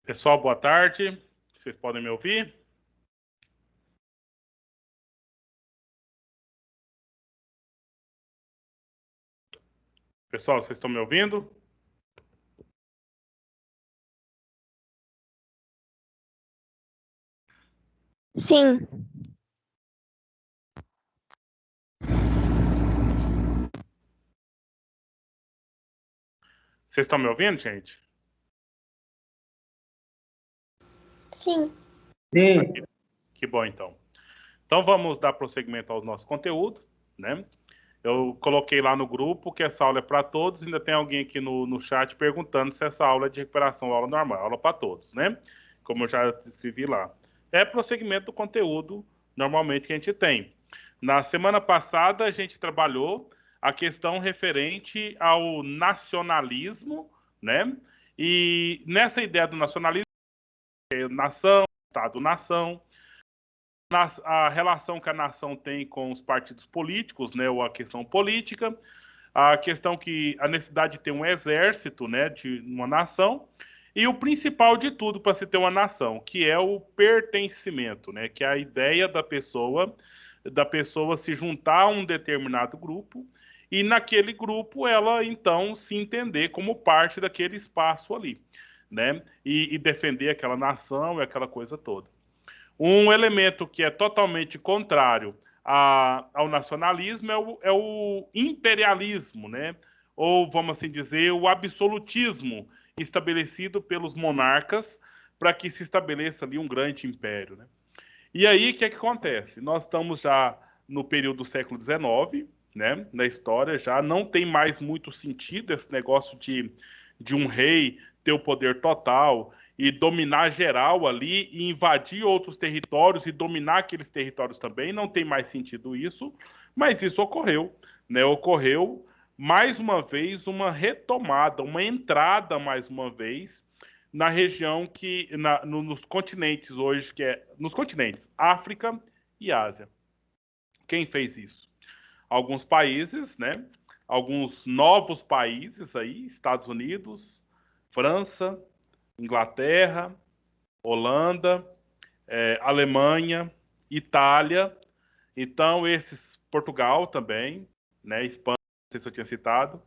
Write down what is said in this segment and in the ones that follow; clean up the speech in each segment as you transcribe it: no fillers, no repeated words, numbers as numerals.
Pessoal, boa tarde. Vocês podem me ouvir? Pessoal, vocês estão me ouvindo? Sim, Vocês estão me ouvindo, gente? sim. Sim, Que bom, então. Então vamos dar prosseguimento ao nosso conteúdo, né? Eu coloquei lá no grupo que essa aula é para todos. Ainda tem alguém aqui no chat perguntando se essa aula é de recuperação ou aula normal. Aula para todos, né? Como eu já escrevi lá. É prosseguimento do conteúdo normalmente que a gente tem. Na semana passada a gente trabalhou a questão referente ao nacionalismo, né? E nessa ideia do nacionalismo, nação, Estado-nação, a relação que a nação tem com os partidos políticos, né, ou a questão política, a questão que a necessidade de ter um exército, né, de uma nação, e o principal de tudo para se ter uma nação, que é o pertencimento, né, que é a ideia da pessoa se juntar a um determinado grupo e naquele grupo ela então se entender como parte daquele espaço ali, né, e defender aquela nação e aquela coisa toda. Um elemento que é totalmente contrário ao nacionalismo é o imperialismo, né? Ou, vamos assim dizer, o absolutismo estabelecido pelos monarcas para que se estabeleça ali um grande império, né? E aí, o que é que acontece? Nós estamos já no período do século XIX, né? Na história já não tem mais muito sentido esse negócio de um rei ter o poder total e dominar geral ali e invadir outros territórios e dominar aqueles territórios também. Não tem mais sentido isso, mas isso ocorreu, né? Ocorreu mais uma vez uma retomada, uma entrada mais uma vez na região nos continentes hoje, que é nos continentes África e Ásia. Quem fez isso? Alguns países, né? Alguns novos países aí, Estados Unidos, França, Inglaterra, Holanda, Alemanha, Itália. Então, esses, Portugal também, né? Espanha, não sei se eu tinha citado.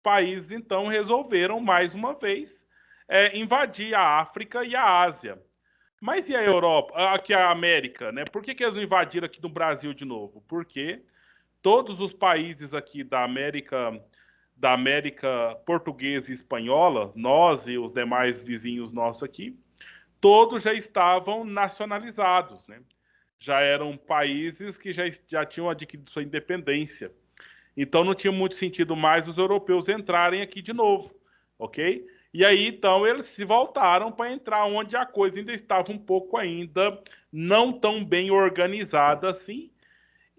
Países, então, resolveram, mais uma vez, invadir a África e a Ásia. Mas e a Europa, aqui a América, né? Por que eles não invadiram aqui no Brasil de novo? Porque todos os países aqui da América portuguesa e espanhola, nós e os demais vizinhos nossos aqui, todos já estavam nacionalizados, né? Já eram países que já tinham adquirido sua independência. Então não tinha muito sentido mais os europeus entrarem aqui de novo, ok? E aí então eles se voltaram para entrar onde a coisa ainda estava um pouco ainda não tão bem organizada assim.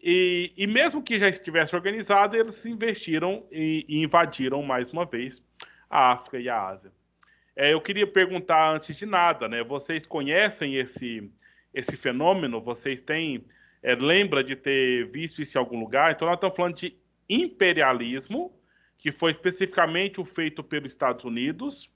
E mesmo que já estivesse organizada, eles se investiram e invadiram mais uma vez a África e a Ásia. Eu queria perguntar antes de nada, né? Vocês conhecem esse fenômeno? Vocês têm lembra de ter visto isso em algum lugar? Então nós estamos falando de imperialismo, que foi especificamente o feito pelos Estados Unidos,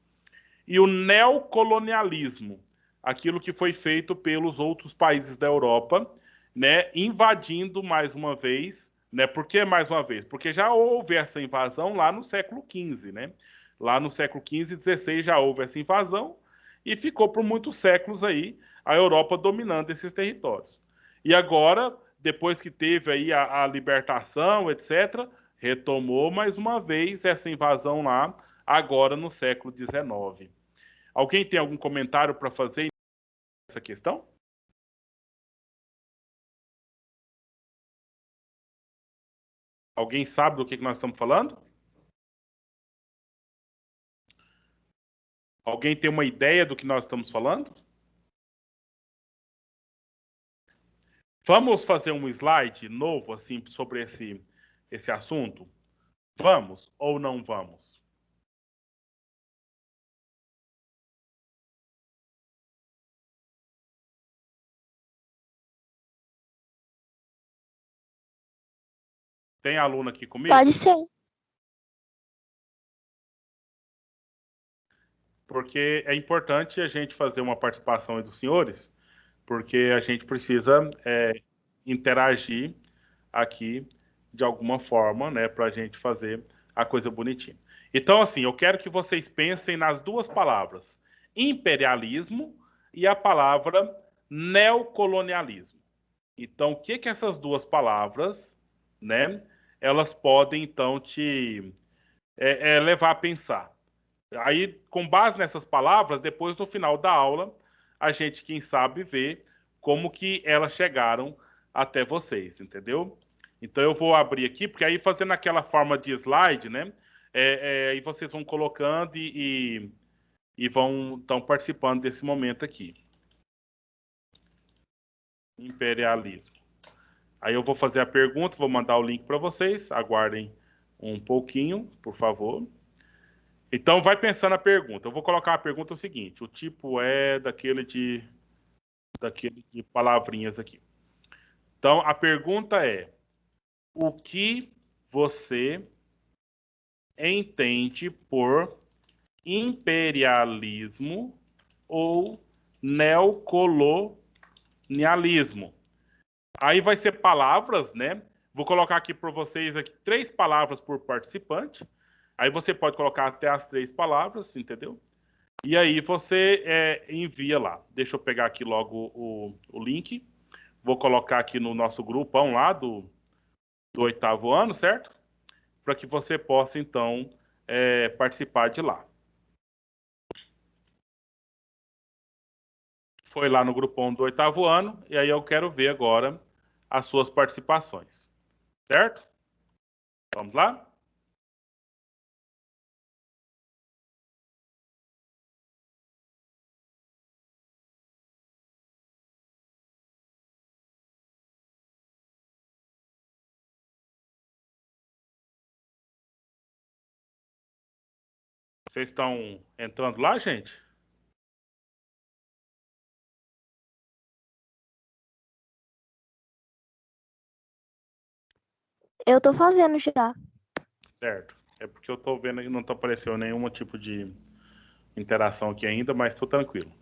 e o neocolonialismo, aquilo que foi feito pelos outros países da Europa, né? Invadindo mais uma vez, né? Por que mais uma vez? Porque já houve essa invasão lá no século XV, né? Lá no século XV e XVI já houve essa invasão e ficou por muitos séculos aí a Europa dominando esses territórios. E agora, depois que teve aí a libertação, etc., retomou mais uma vez essa invasão lá, agora no século XIX. Alguém tem algum comentário para fazer nessa questão? Alguém sabe do que nós estamos falando? Alguém tem uma ideia do que nós estamos falando? Vamos fazer um slide novo assim sobre esse assunto? Vamos ou não vamos? Tem aluno aqui comigo? Pode ser. porque é importante a gente fazer uma participação aí dos senhores, porque a gente precisa interagir aqui de alguma forma, né, para a gente fazer a coisa bonitinha. Então, assim, eu quero que vocês pensem nas duas palavras, imperialismo e a palavra neocolonialismo. Então, o que que essas duas palavras, né, elas podem, então, te levar a pensar? Aí, com base nessas palavras, depois, no final da aula, a gente, quem sabe, vê como que elas chegaram até vocês, entendeu? Então, eu vou abrir aqui, porque aí, fazendo aquela forma de slide, né, aí vocês vão colocando e vão, então, participando desse momento aqui. Imperialismo. Aí eu vou fazer a pergunta, vou mandar o link para vocês. Aguardem um pouquinho, por favor. Então, vai pensando a pergunta. Eu vou colocar a pergunta o seguinte: o tipo é daquele de palavrinhas aqui. Então, a pergunta é: o que você entende por imperialismo ou neocolonialismo? Aí vai ser palavras, né? Vou colocar aqui para vocês aqui 3 palavras por participante. Aí você pode colocar até as 3 palavras, entendeu? E aí você envia lá. Deixa eu pegar aqui logo o link. Vou colocar aqui no nosso grupão lá do 8º ano, certo? Para que você possa, então, participar de lá. Foi lá no grupão do 8º ano, e aí eu quero ver agora as suas participações. Certo? Vamos lá? Vocês estão entrando lá, gente? Eu tô fazendo já. Certo. É porque eu tô vendo que não tá aparecendo nenhum tipo de interação aqui ainda, mas tô tranquilo.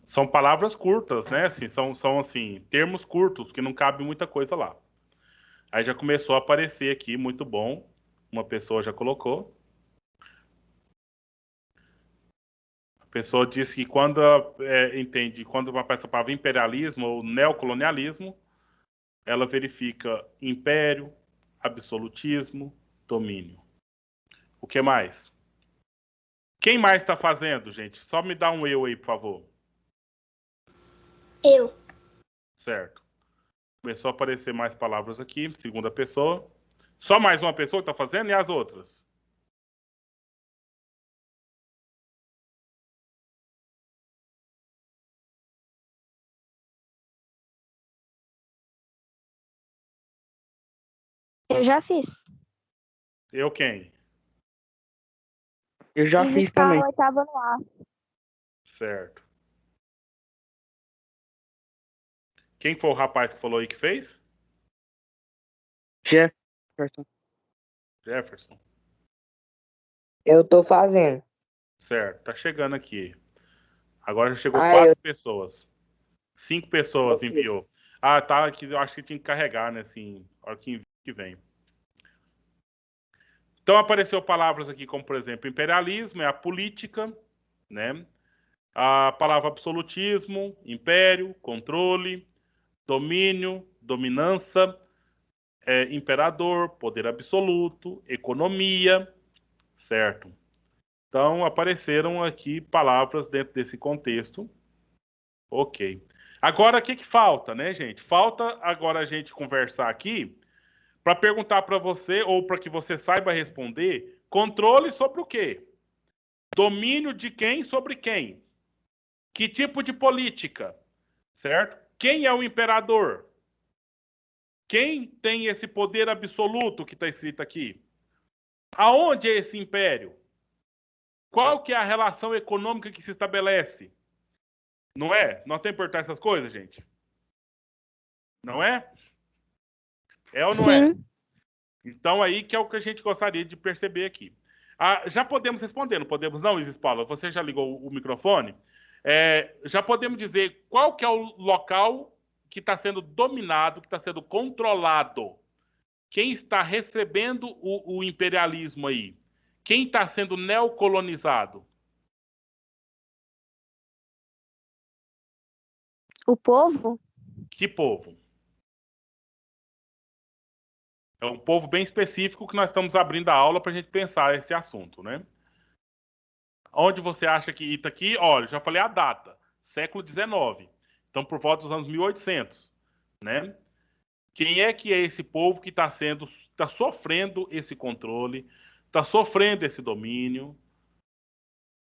São palavras curtas, né? Assim, são assim, termos curtos, que não cabe muita coisa lá. Aí já começou a aparecer aqui, muito bom. Uma pessoa já colocou. A pessoa disse que quando entende, quando aparece a palavra imperialismo ou neocolonialismo, ela verifica império, absolutismo, domínio. O que mais? Quem mais está fazendo, gente? Só me dá um eu aí, por favor. Eu. Certo. Começou a aparecer mais palavras aqui, segunda pessoa. Só mais uma pessoa que está fazendo e as outras? Eu já fiz. Eu quem? Eu já fiz também. Escola 8º ano A. Certo. Quem foi o rapaz que falou aí que fez? Jefferson. Jefferson. Eu tô fazendo. Certo. Tá chegando aqui. Agora já chegou Ah, 4 pessoas. 5 pessoas eu fiz. enviou. Ah, tá. Aqui, eu acho que tinha que carregar, né? Assim, a hora que vem. Então apareceu palavras aqui como, por exemplo, imperialismo, é a política, né? A palavra absolutismo, império, controle, domínio, dominância, imperador, poder absoluto, economia, certo? Então apareceram aqui palavras dentro desse contexto. Ok. Agora o que falta, né, gente? Falta agora a gente conversar aqui para perguntar para você ou para que você saiba responder controle sobre o quê? Domínio de quem sobre quem? Que tipo de política? Certo? Quem é o imperador? Quem tem esse poder absoluto que está escrito aqui? Aonde é esse império? Qual que é a relação econômica que se estabelece? Não é? Não tem que importar essas coisas, gente? Não é? É ou não é? Sim. Então aí que é o que a gente gostaria de perceber aqui. Já podemos responder, não podemos não, Isis Paula? Você já ligou o microfone? Já podemos dizer qual que é o local que está sendo dominado, que está sendo controlado. Quem está recebendo o imperialismo aí? Quem está sendo neocolonizado? O povo? Que povo? É um povo bem específico que nós estamos abrindo a aula para a gente pensar esse assunto, né? Onde você acha que está aqui? Olha, já falei a data, século XIX. Então, por volta dos anos 1800, né? Quem é que é esse povo que está sofrendo esse controle, está sofrendo esse domínio,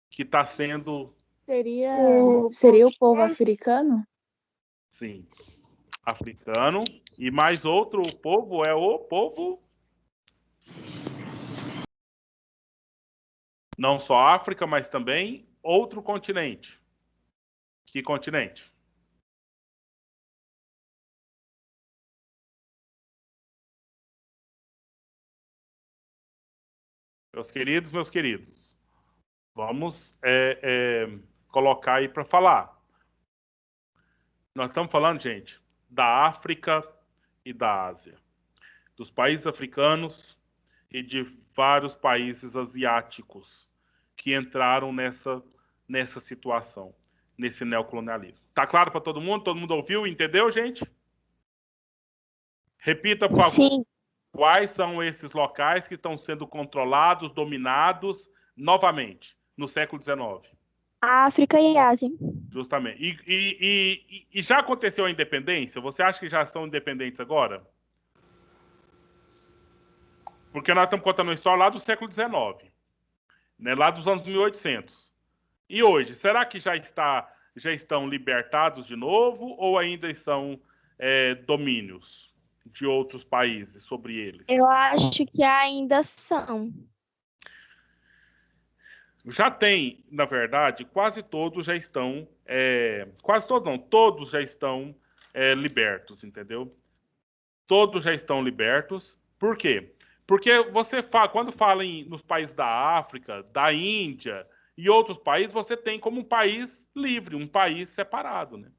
que está sendo, Seria, seria o povo africano? sim, africano. E mais outro povo é o povo, não só África, mas também outro continente. Que continente? Meus queridos, vamos colocar aí para falar. Nós estamos falando, gente, da África e da Ásia, dos países africanos e de vários países asiáticos que entraram nessa situação, nesse neocolonialismo. Tá claro para todo mundo? Todo mundo ouviu, entendeu, gente? Repita, por favor. Sim. Quais são esses locais que estão sendo controlados, dominados, novamente, no século XIX? África e Ásia. Justamente. E já aconteceu a independência? Você acha que já são independentes agora? Porque nós estamos contando uma história lá do século XIX, né? Lá dos anos 1800. E hoje, será que já estão libertados de novo ou ainda são domínios de outros países sobre eles? Eu acho que ainda são. Já tem, na verdade, quase todos já estão, quase todos não, todos já estão libertos, entendeu? Todos já estão libertos. Por quê? Porque quando fala nos países da África, da Índia e outros países, você tem como um país livre, um país separado, né?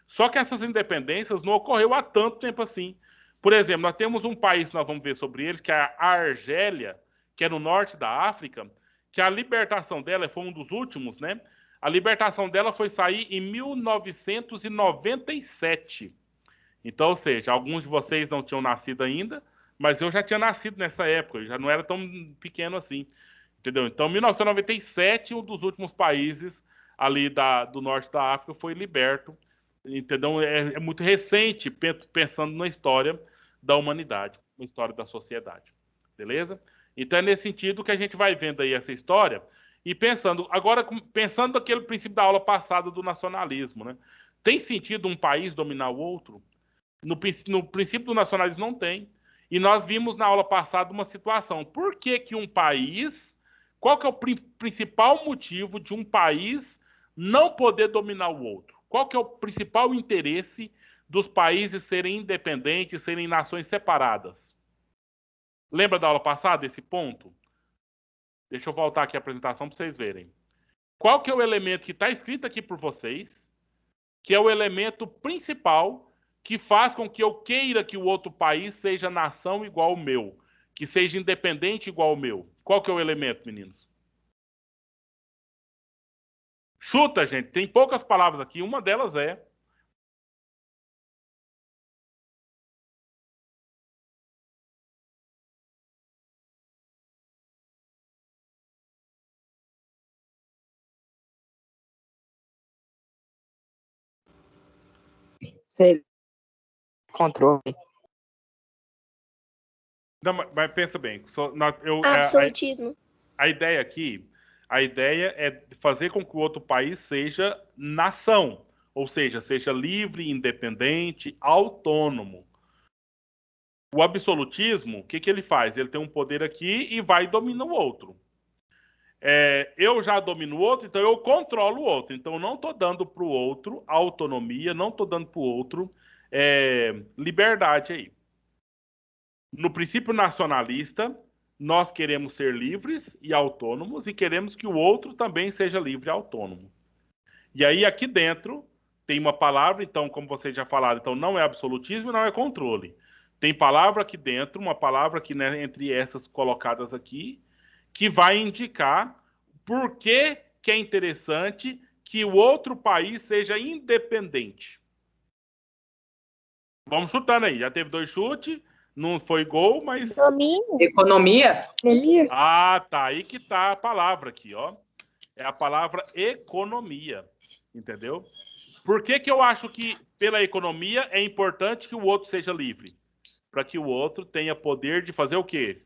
Só que essas independências não ocorreu há tanto tempo assim. Por exemplo, nós temos um país que nós vamos ver sobre ele, que é a Argélia, que é no norte da África, que a libertação dela foi um dos últimos, né? A libertação dela foi sair em 1997. Então, ou seja, alguns de vocês não tinham nascido ainda, mas eu já tinha nascido nessa época, eu já não era tão pequeno assim, entendeu? Então, 1997, um dos últimos países ali do norte da África foi liberto, entendeu? É muito recente, pensando na história da humanidade, na história da sociedade, beleza? Então, é nesse sentido que a gente vai vendo aí essa história e pensando, agora, pensando naquele princípio da aula passada do nacionalismo, né? Tem sentido um país dominar o outro? No princípio do nacionalismo não tem. E nós vimos na aula passada uma situação. Por que que um país... Qual que é o principal motivo de um país não poder dominar o outro? Qual que é o principal interesse dos países serem independentes, serem nações separadas? Lembra da aula passada, esse ponto? Deixa eu voltar aqui a apresentação para vocês verem. Qual que é o elemento que está escrito aqui por vocês, que é o elemento principal que faz com que eu queira que o outro país seja nação igual ao meu, que seja independente igual ao meu. Qual que é o elemento, meninos? Chuta, gente. Tem poucas palavras aqui. Uma delas é... Seria controle. Não, mas pensa bem. Absolutismo. A ideia aqui A ideia é fazer com que o outro país seja nação, ou seja, seja livre, independente, autônomo. O absolutismo, o que que ele faz? Ele tem um poder aqui e vai e domina o outro. Eu já domino o outro, então eu controlo o outro. Então eu não estou dando para o outro autonomia, não estou dando para o outro liberdade aí. No princípio nacionalista, nós queremos ser livres e autônomos e queremos que o outro também seja livre e autônomo. E aí aqui dentro tem uma palavra, então, como vocês já falaram, então não é absolutismo e não é controle. Tem palavra aqui dentro, uma palavra aqui, né, entre essas colocadas aqui, que vai indicar por que é interessante que o outro país seja independente. Vamos chutando aí. Já teve 2 chutes, não foi gol, mas... Domínio. Economia. Ah, tá. Aí que tá a palavra aqui, ó. É a palavra economia. Entendeu? Por que que eu acho que, pela economia, é importante que o outro seja livre? Para que o outro tenha poder de fazer o quê?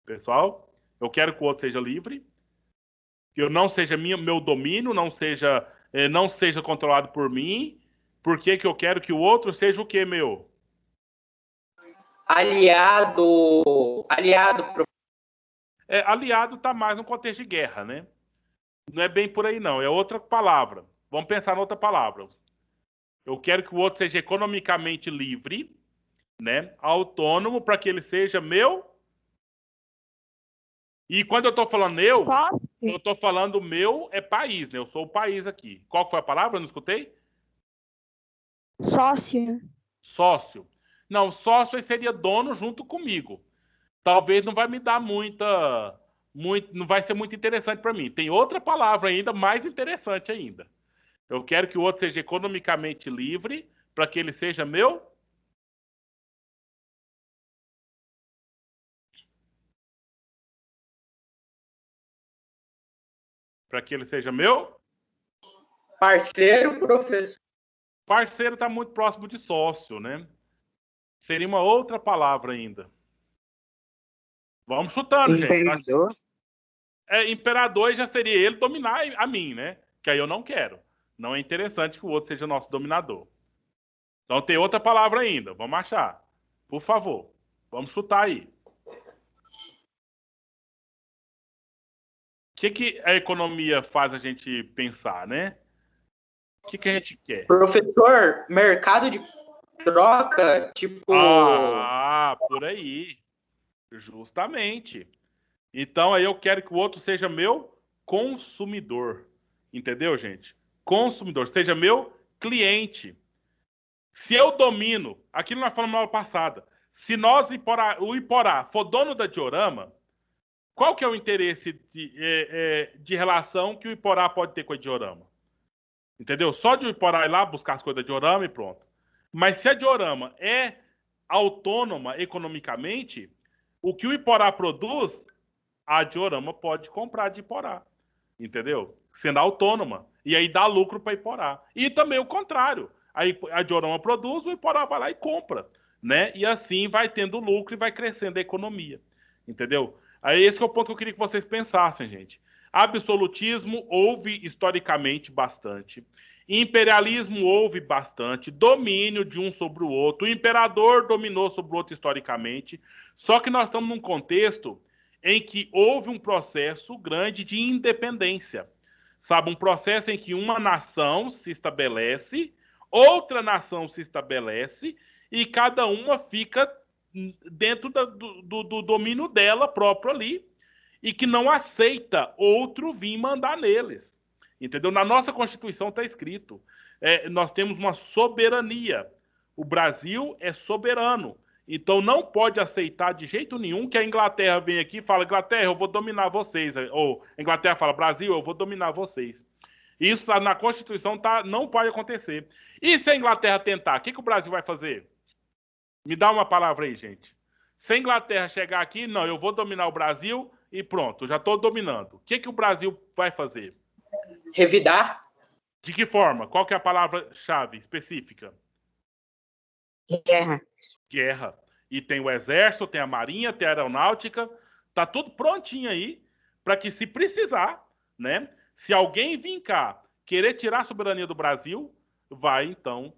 Pessoal, eu quero que o outro seja livre, que eu não seja meu domínio, não seja controlado por mim. Por que que eu quero que o outro seja o quê, meu? Aliado. Aliado tá mais no contexto de guerra, né? Não é bem por aí, não. É outra palavra. Vamos pensar em outra palavra. Eu quero que o outro seja economicamente livre, né? Autônomo, para que ele seja meu. E quando eu estou falando eu estou falando meu é país, né? Eu sou o país aqui. Qual foi a palavra? Eu não escutei? Sócio. Sócio. Não, sócio seria dono junto comigo. Talvez não vai me dar não vai ser muito interessante para mim. Tem outra palavra ainda mais interessante ainda. Eu quero que o outro seja economicamente livre para que ele seja meu. Para que ele seja meu. Parceiro, professor. Parceiro está muito próximo de sócio, né? Seria uma outra palavra ainda. Vamos chutando, Imperador. gente. Imperador já seria ele dominar a mim, né? Que aí eu não quero. Não é interessante que o outro seja nosso dominador. Então tem outra palavra ainda. Vamos achar. Por favor. Vamos chutar aí. O que a economia faz a gente pensar, né? O que a gente quer? Professor, mercado de troca, tipo... Ah, por aí. Justamente. Então aí eu quero que o outro seja meu consumidor. Entendeu, gente? Consumidor. Seja meu cliente. Se eu domino, aquilo nós falamos na aula passada, se o Iporá for dono da Diorama, qual que é o interesse de relação que o Iporá pode ter com a Diorama? Entendeu? Só de o Iporá ir lá buscar as coisas da Diorama e pronto. Mas se a Diorama é autônoma economicamente, o que o Iporá produz, a Diorama pode comprar de Iporá. Entendeu? Sendo autônoma. E aí dá lucro para Iporá. E também o contrário. Aí a Diorama produz, o Iporá vai lá e compra. Né? E assim vai tendo lucro e vai crescendo a economia. Entendeu? Aí esse é o ponto que eu queria que vocês pensassem, gente. Absolutismo houve historicamente bastante. Imperialismo houve bastante. Domínio de um sobre o outro. O imperador dominou sobre o outro historicamente. Só que nós estamos num contexto em que houve um processo grande de independência. Sabe, um processo em que uma nação se estabelece, outra nação se estabelece, e cada uma fica dentro do domínio dela próprio ali, e que não aceita outro vir mandar neles. Entendeu? Na nossa Constituição está escrito, nós temos uma soberania. O Brasil é soberano. Então não pode aceitar de jeito nenhum que a Inglaterra venha aqui e fala, Inglaterra, eu vou dominar vocês. Ou a Inglaterra fala, Brasil, eu vou dominar vocês. Isso na Constituição não pode acontecer. E se a Inglaterra tentar, o que o Brasil vai fazer? Me dá uma palavra aí, gente. Se a Inglaterra chegar aqui, não, eu vou dominar o Brasil e pronto, já estou dominando. O que o Brasil vai fazer? Revidar. De que forma? Qual que é a palavra-chave específica? Guerra. Guerra. E tem o exército, tem a marinha, tem a aeronáutica, Tá tudo prontinho aí para que, se precisar, né? Se alguém vir cá querer tirar a soberania do Brasil, vai, então,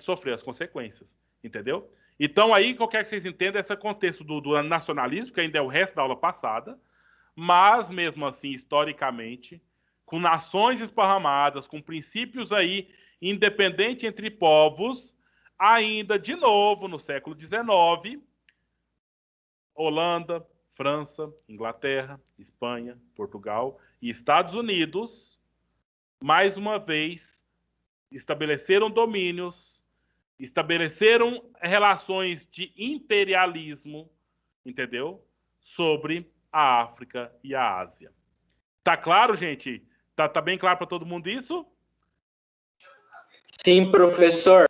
sofrer as consequências. Entendeu? Então, aí, que eu quero que vocês entendam esse contexto do nacionalismo, que ainda é o resto da aula passada, mas, mesmo assim, historicamente, com nações esparramadas, com princípios aí independentes entre povos, ainda, de novo, no século XIX, Holanda, França, Inglaterra, Espanha, Portugal e Estados Unidos, mais uma vez, estabeleceram domínios, estabeleceram relações de imperialismo, entendeu? Sobre a África e a Ásia. Tá claro, gente? Tá bem claro para todo mundo isso? Sim, professor.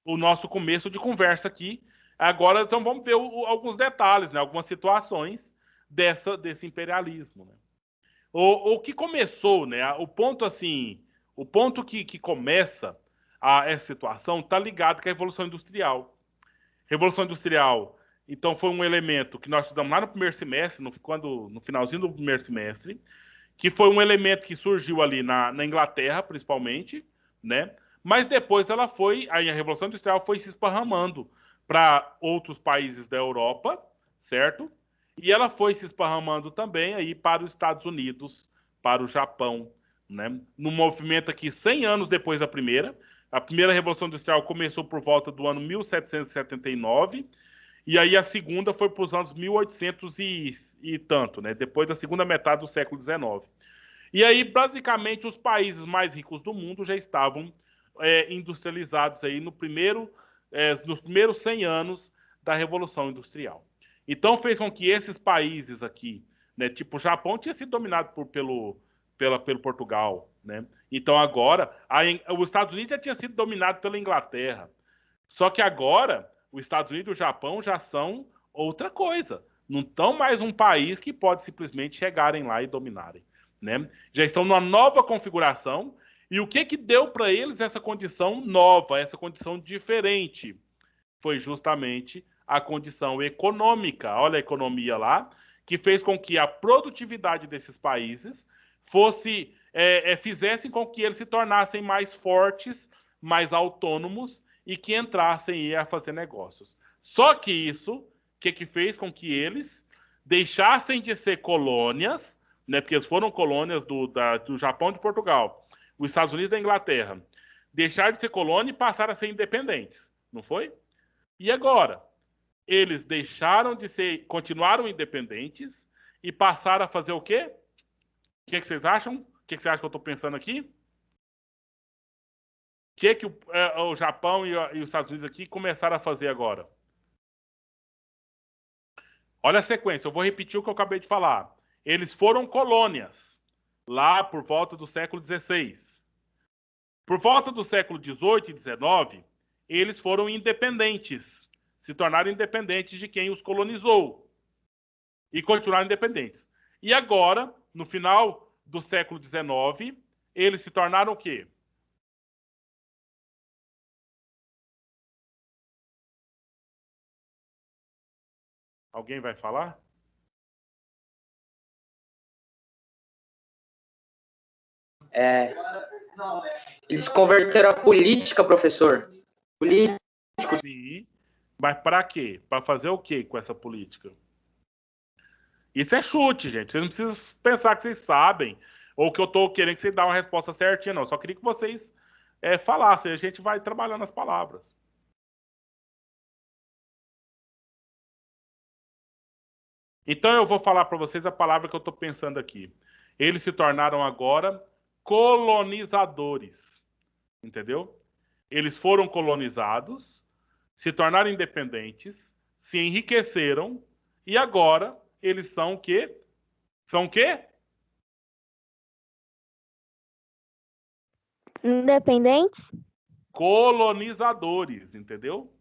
O nosso começo de conversa aqui. Agora, então, vamos ver alguns detalhes, né? Algumas situações desse imperialismo. Né? O que começou, né? O ponto, assim, o ponto que começa essa situação está ligado com a Revolução Industrial. Revolução Industrial, então, foi um elemento que nós estudamos lá no primeiro semestre, no finalzinho do primeiro semestre, que foi um elemento que surgiu ali na Inglaterra, principalmente, né? Mas depois a Revolução Industrial foi se esparramando para outros países da Europa, certo? E ela foi se esparramando também aí para os Estados Unidos, para o Japão, né? Num movimento aqui 100 anos depois da primeira. A primeira Revolução Industrial começou por volta do ano 1779, e aí a segunda foi para os anos 1800 e tanto, né? Depois da segunda metade do século XIX. E aí, basicamente, os países mais ricos do mundo já estavam industrializados aí nos primeiros 100 anos da Revolução Industrial. Então, fez com que esses países aqui, né, tipo o Japão, tinha sido dominado pelo Portugal, né? Então, agora, os Estados Unidos já tinha sido dominado pela Inglaterra. Só que agora, os Estados Unidos e o Japão já são outra coisa. Não estão mais um país que pode simplesmente chegarem lá e dominarem. Né? Já estão numa nova configuração. E o que deu para eles essa condição nova, essa condição diferente? Foi justamente a condição econômica. Olha a economia lá, que fez com que a produtividade desses países fizessem com que eles se tornassem mais fortes, mais autônomos e que entrassem a fazer negócios. Só que isso, que fez com que eles deixassem de ser colônias, né, porque eles foram colônias do Japão e de Portugal, os Estados Unidos e da Inglaterra, deixaram de ser colônia e passaram a ser independentes, não foi? E agora? Eles deixaram de ser, continuaram independentes e passaram a fazer o quê? O que vocês acham? O que vocês acham que eu estou pensando aqui? O que o Japão e os Estados Unidos aqui começaram a fazer agora? Olha a sequência, eu vou repetir o que eu acabei de falar. Eles foram colônias, lá por volta do século XVI. Por volta do século XVIII e XIX, eles foram independentes, se tornaram independentes de quem os colonizou e continuaram independentes. E agora, no final do século XIX, eles se tornaram o quê? Alguém vai falar? Eles converteram a política, professor. Política. Sim, mas para quê? Para fazer o quê com essa política? Isso é chute, gente. Vocês não precisam pensar que vocês sabem ou que eu estou querendo que vocês dêem uma resposta certinha, não. Eu só queria que vocês falassem. A gente vai trabalhando as palavras. Então eu vou falar para vocês a palavra que eu estou pensando aqui. Eles se tornaram agora colonizadores. Entendeu? Eles foram colonizados, se tornaram independentes, se enriqueceram e agora eles são o quê? São o quê? Independentes? Colonizadores, entendeu?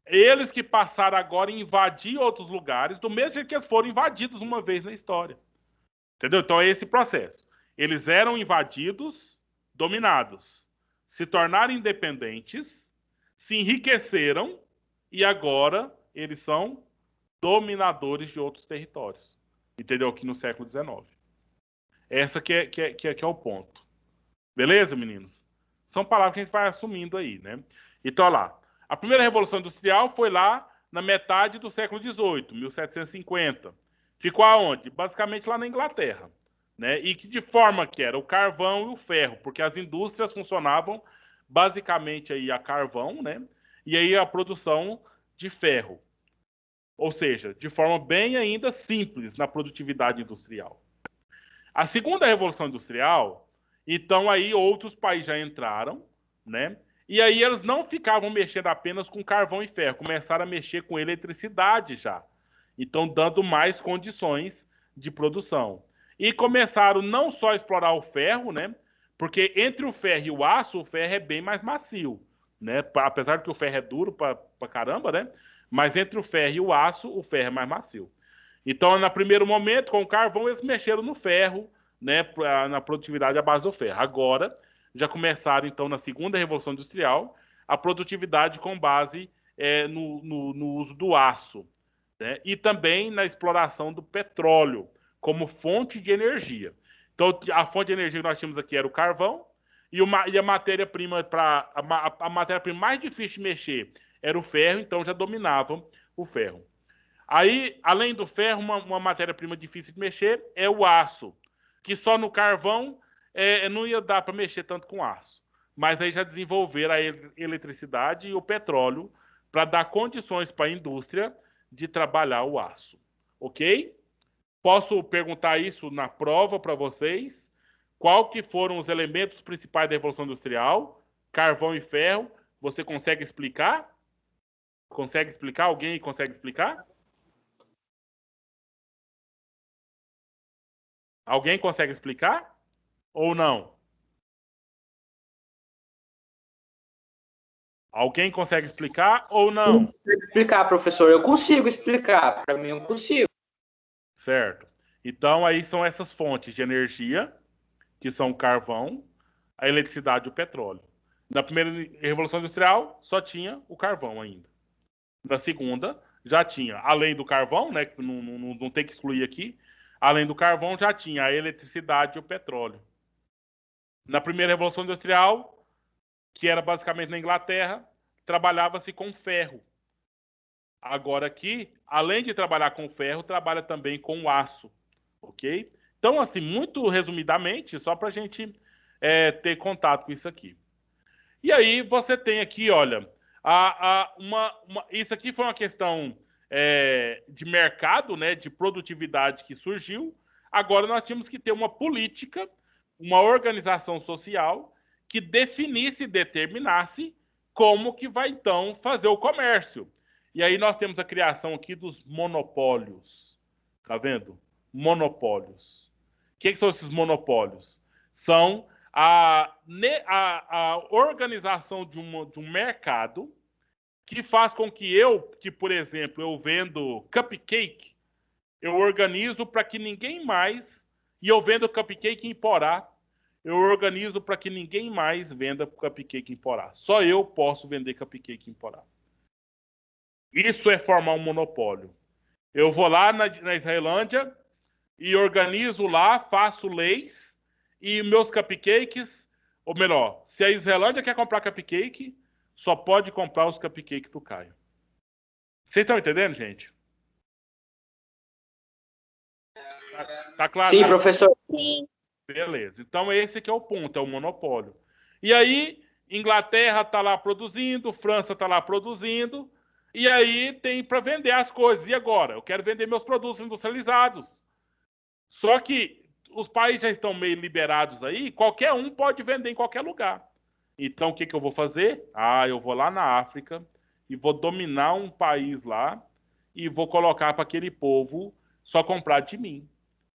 Eles que passaram agora a invadir outros lugares, do mesmo jeito que eles foram invadidos uma vez na história. Entendeu? Então é esse processo. Eles eram invadidos, dominados, se tornaram independentes, se enriqueceram e agora eles são dominadores de outros territórios. entendeu? Aqui no século XIX. Essa que é o ponto. Beleza, meninos? São palavras que a gente vai assumindo aí, né? Então, olha lá. A primeira Revolução Industrial foi lá na metade do século XVIII, 1750. Ficou aonde? Basicamente lá na Inglaterra, né? E que de forma que era? O carvão e o ferro, porque as indústrias funcionavam basicamente aí a carvão, né? E aí a produção de ferro. Ou seja, de forma bem ainda simples na produtividade industrial. A segunda Revolução Industrial, então aí outros países já entraram, né? E aí eles não ficavam mexendo apenas com carvão e ferro, começaram a mexer com eletricidade já. Então, dando mais condições de produção. E começaram não só a explorar o ferro, né? Porque entre o ferro e o ferro é bem mais macio, né? Apesar de que o ferro é duro pra caramba, né? Mas entre o ferro e o ferro é mais macio. Então, no primeiro momento, com o carvão, eles mexeram no ferro, né, na produtividade à base do ferro. Agora, já começaram, então, na segunda Revolução Industrial, a produtividade com base no uso do aço, né, e também na exploração do petróleo como fonte de energia. Então, a fonte de energia que nós tínhamos aqui era o carvão, e a matéria-prima a matéria-prima mais difícil de mexer era o ferro, então já dominavam o ferro. Aí, além do ferro, uma matéria-prima difícil de mexer é o aço, que só no carvão não ia dar para mexer tanto com aço. Mas aí já desenvolveram a eletricidade e o petróleo para dar condições para a indústria de trabalhar o aço. Ok? Posso perguntar isso na prova para vocês? Qual que foram os elementos principais da Revolução Industrial? Carvão e ferro. Você consegue explicar? Consegue explicar? Alguém consegue explicar? Alguém consegue explicar? Ou não? Alguém consegue explicar ou não? Explicar, professor. Eu consigo explicar. Para mim, eu consigo. Certo. Então, aí são essas fontes de energia, que são o carvão, a eletricidade e o petróleo. Na primeira Revolução Industrial, só tinha o carvão ainda. Na segunda, já tinha, além do carvão, né, que não tem que excluir aqui, além do carvão, já tinha a eletricidade e o petróleo. Na primeira Revolução Industrial, que era basicamente na Inglaterra, trabalhava-se com ferro. Agora aqui, além de trabalhar com ferro, trabalha também com aço, ok? Então, assim, muito resumidamente, só para a gente ter contato com isso aqui. E aí você tem aqui, olha, isso aqui foi uma questão de mercado, né, de produtividade que surgiu. Agora nós tínhamos que ter uma política, uma organização social que definisse e determinasse como que vai então fazer o comércio. E aí nós temos a criação aqui dos monopólios. Tá vendo? Monopólios. O que são esses monopólios? São a organização de um mercado que faz com que, por exemplo, eu vendo cupcake, eu organizo para que ninguém mais, e eu vendo cupcake em Porá, eu organizo para que ninguém mais venda cupcake em Porá. Só eu posso vender cupcake em Porá. Isso é formar um monopólio. Eu vou lá na Israelândia e organizo lá, faço leis, e meus cupcakes, ou melhor, se a Israelândia quer comprar cupcake, só pode comprar os cupcakes do Caio. Vocês estão entendendo, gente? Tá claro? Sim, professor. Sim. Beleza. Então esse que é o ponto, é o monopólio. E aí, Inglaterra está lá produzindo, França está lá produzindo, e aí tem para vender as coisas. E agora? Eu quero vender meus produtos industrializados. Só que os países já estão meio liberados aí, qualquer um pode vender em qualquer lugar. Então, o que eu vou fazer? Eu vou lá na África e vou dominar um país lá e vou colocar para aquele povo só comprar de mim.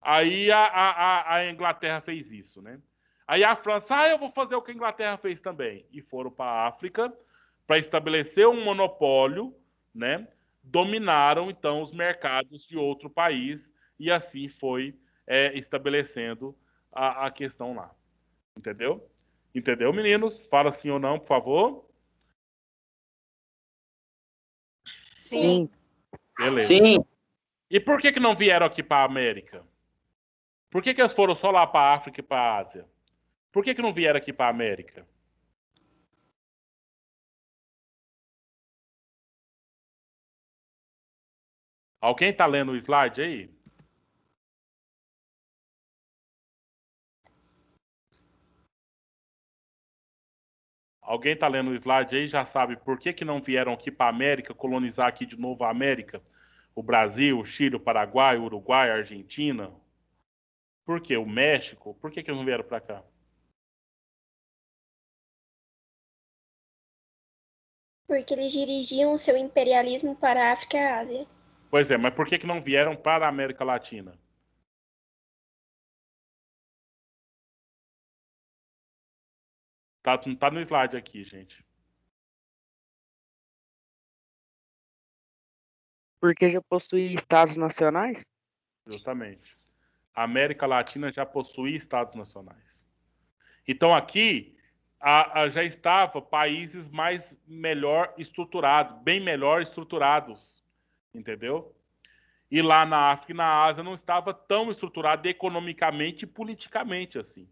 Aí a Inglaterra fez isso, né? Aí a França, eu vou fazer o que a Inglaterra fez também. E foram para a África para estabelecer um monopólio, né? Dominaram, então, os mercados de outro país e assim foi estabelecendo a questão lá. Entendeu? Entendeu, meninos? Fala sim ou não, por favor. Sim. Beleza. Sim. E por que não vieram aqui para a América? Por que eles foram só lá para a África e para a Ásia? Por que não vieram aqui para a América? Alguém está lendo o slide aí? Alguém está lendo o slide aí e já sabe por que não vieram aqui para a América, colonizar aqui de novo a América? O Brasil, o Chile, o Paraguai, o Uruguai, a Argentina? Por quê? O México? Por que não vieram para cá? Porque eles dirigiam o seu imperialismo para a África e a Ásia. Pois é, mas por que não vieram para a América Latina? Tá no slide aqui, gente. Porque já possui estados nacionais? Justamente. A América Latina já possui estados nacionais. Então aqui já estava países melhor estruturados, bem melhor estruturados, entendeu? E lá na África e na Ásia não estava tão estruturado economicamente e politicamente assim.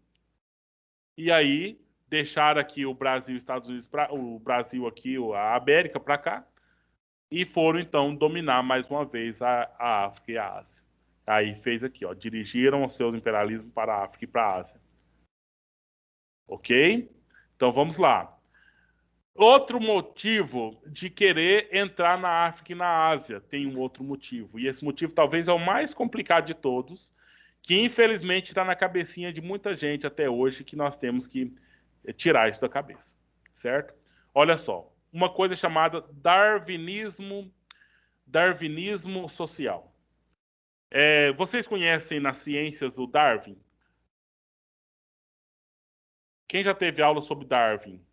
E aí deixaram aqui o Brasil, Estados Unidos, o Brasil aqui, a América para cá, e foram então dominar mais uma vez a África e a Ásia. Aí fez aqui, ó, dirigiram os seus imperialismos para a África e para a Ásia. Ok? Então vamos lá. Outro motivo de querer entrar na África e na Ásia tem um outro motivo. E esse motivo talvez é o mais complicado de todos, que infelizmente está na cabecinha de muita gente até hoje, que nós temos que tirar isso da cabeça. Certo? Olha só. Uma coisa chamada darwinismo social. Vocês conhecem nas ciências o Darwin? Quem já teve aula sobre Darwin?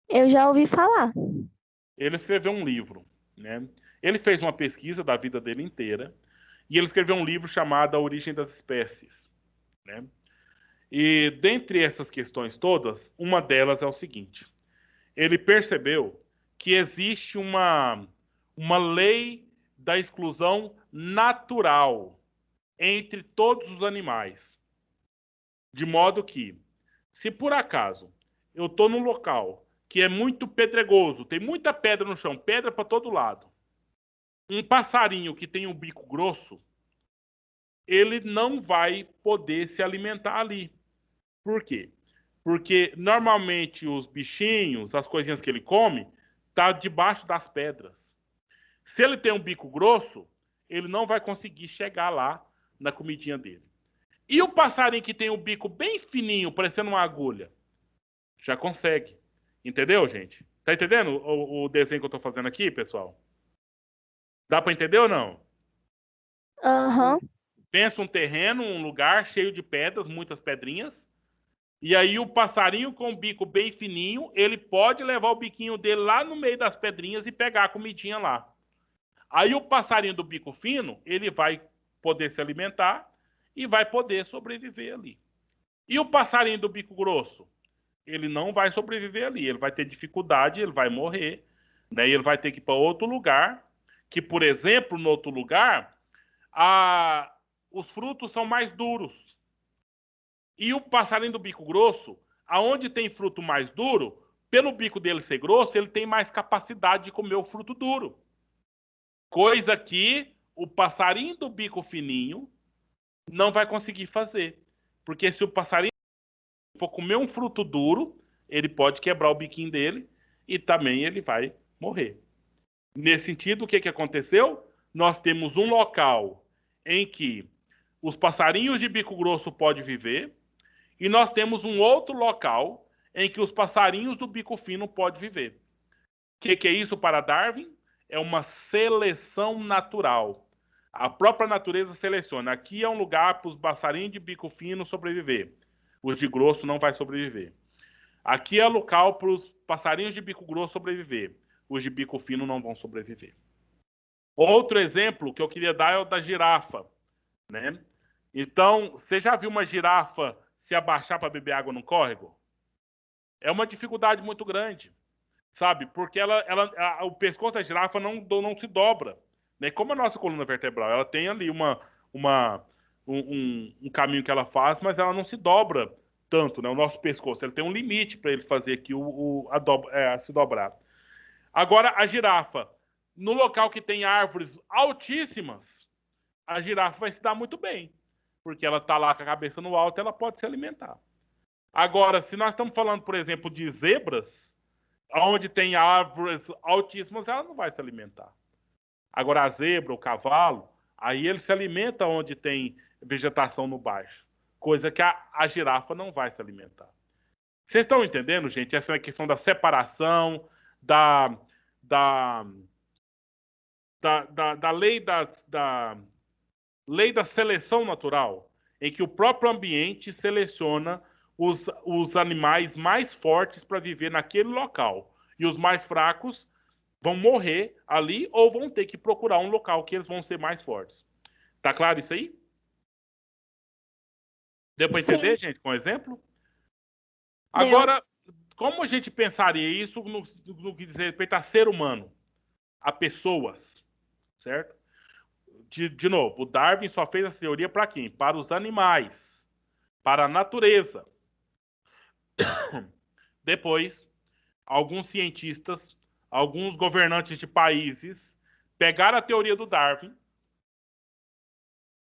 Eu já ouvi falar. Ele escreveu um livro, né? Ele fez uma pesquisa da vida dele inteira e ele escreveu um livro chamado A Origem das Espécies, né? E dentre essas questões todas, uma delas é o seguinte: ele percebeu que existe uma lei da exclusão natural entre todos os animais, de modo que, se por acaso eu estou num local que é muito pedregoso, tem muita pedra no chão, pedra para todo lado, um passarinho que tem um bico grosso, ele não vai poder se alimentar ali. Por quê? Porque normalmente os bichinhos, as coisinhas que ele come, tá debaixo das pedras. Se ele tem um bico grosso, ele não vai conseguir chegar lá na comidinha dele. E o passarinho que tem o bico bem fininho, parecendo uma agulha, já consegue. Entendeu, gente? Tá entendendo o desenho que eu tô fazendo aqui, pessoal? Dá para entender ou não? Aham. Pensa um terreno, um lugar cheio de pedras, muitas pedrinhas. E aí o passarinho com o bico bem fininho, ele pode levar o biquinho dele lá no meio das pedrinhas e pegar a comidinha lá. Aí o passarinho do bico fino, ele vai poder se alimentar e vai poder sobreviver ali. E o passarinho do bico grosso? Ele não vai sobreviver ali, ele vai ter dificuldade, ele vai morrer, né? E ele vai ter que ir para outro lugar, que, por exemplo, no outro lugar, os frutos são mais duros. E o passarinho do bico grosso, aonde tem fruto mais duro, pelo bico dele ser grosso, ele tem mais capacidade de comer o fruto duro. Coisa que o passarinho do bico fininho não vai conseguir fazer. Porque se o passarinho for comer um fruto duro, ele pode quebrar o biquinho dele e também ele vai morrer. Nesse sentido, o que aconteceu? Nós temos um local em que os passarinhos de bico grosso podem viver e nós temos um outro local em que os passarinhos do bico fino podem viver. O que é isso para Darwin? É uma seleção natural. A própria natureza seleciona. Aqui é um lugar para os passarinhos de bico fino sobreviver. Os de grosso não vai sobreviver. Aqui é local para os passarinhos de bico grosso sobreviver. Os de bico fino não vão sobreviver. Outro exemplo que eu queria dar é o da girafa, né? Então, você já viu uma girafa se abaixar para beber água num córrego? É uma dificuldade muito grande. sabe? Porque o pescoço da girafa não se dobra, né? Como a nossa coluna vertebral, ela tem ali um caminho que ela faz, mas ela não se dobra tanto, né? O nosso pescoço, ele tem um limite para ele fazer aqui se dobrar. Agora, a girafa, no local que tem árvores altíssimas, a girafa vai se dar muito bem, porque ela está lá com a cabeça no alto, ela pode se alimentar. Agora, se nós estamos falando, por exemplo, de zebras, onde tem árvores altíssimas, ela não vai se alimentar. Agora, a zebra, o cavalo, aí ele se alimenta onde tem vegetação no baixo, coisa que a girafa não vai se alimentar. Vocês estão entendendo, gente? Essa é a questão da separação, da lei da seleção natural, em que o próprio ambiente seleciona os animais mais fortes para viver naquele local. E os mais fracos vão morrer ali ou vão ter que procurar um local que eles vão ser mais fortes. Tá claro isso aí? Deu para entender, gente, com exemplo? Agora, como a gente pensaria isso no que diz respeito a ser humano, a pessoas, certo? De novo, o Darwin só fez essa teoria para quem? Para os animais, para a natureza. Depois, alguns cientistas, alguns governantes de países pegaram a teoria do Darwin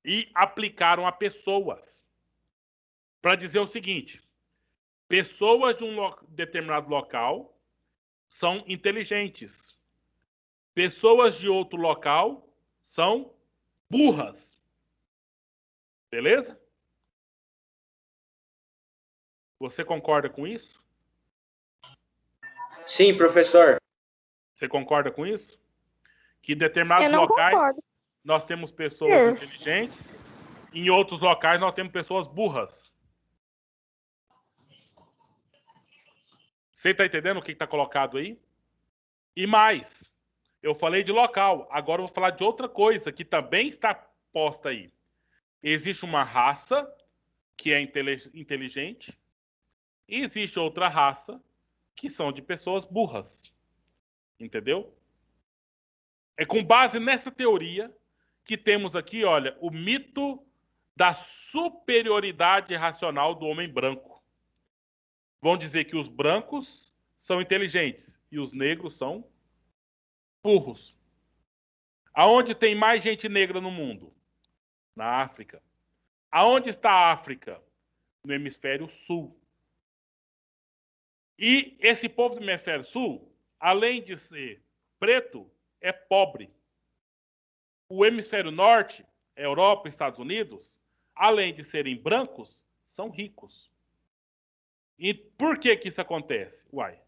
e aplicaram a pessoas. Para dizer o seguinte: pessoas de um determinado local são inteligentes. Pessoas de outro local são burras. Beleza? Você concorda com isso? Sim, professor. Você concorda com isso? Que em determinados Eu não locais concordo. nós temos pessoas inteligentes, em outros locais nós temos pessoas burras. Você está entendendo o que está colocado aí? E mais, eu falei de local, agora eu vou falar de outra coisa que também está posta aí. Existe uma raça que é inteligente e existe outra raça que são de pessoas burras. Entendeu? É com base nessa teoria que temos aqui, olha, o mito da superioridade racional do homem branco. Vão dizer que os brancos são inteligentes e os negros são burros. Aonde tem mais gente negra no mundo? Na África. Aonde está a África? No hemisfério sul. E esse povo do hemisfério sul, além de ser preto, é pobre. O hemisfério norte, Europa e Estados Unidos, além de serem brancos, são ricos. E por que isso acontece? Uai,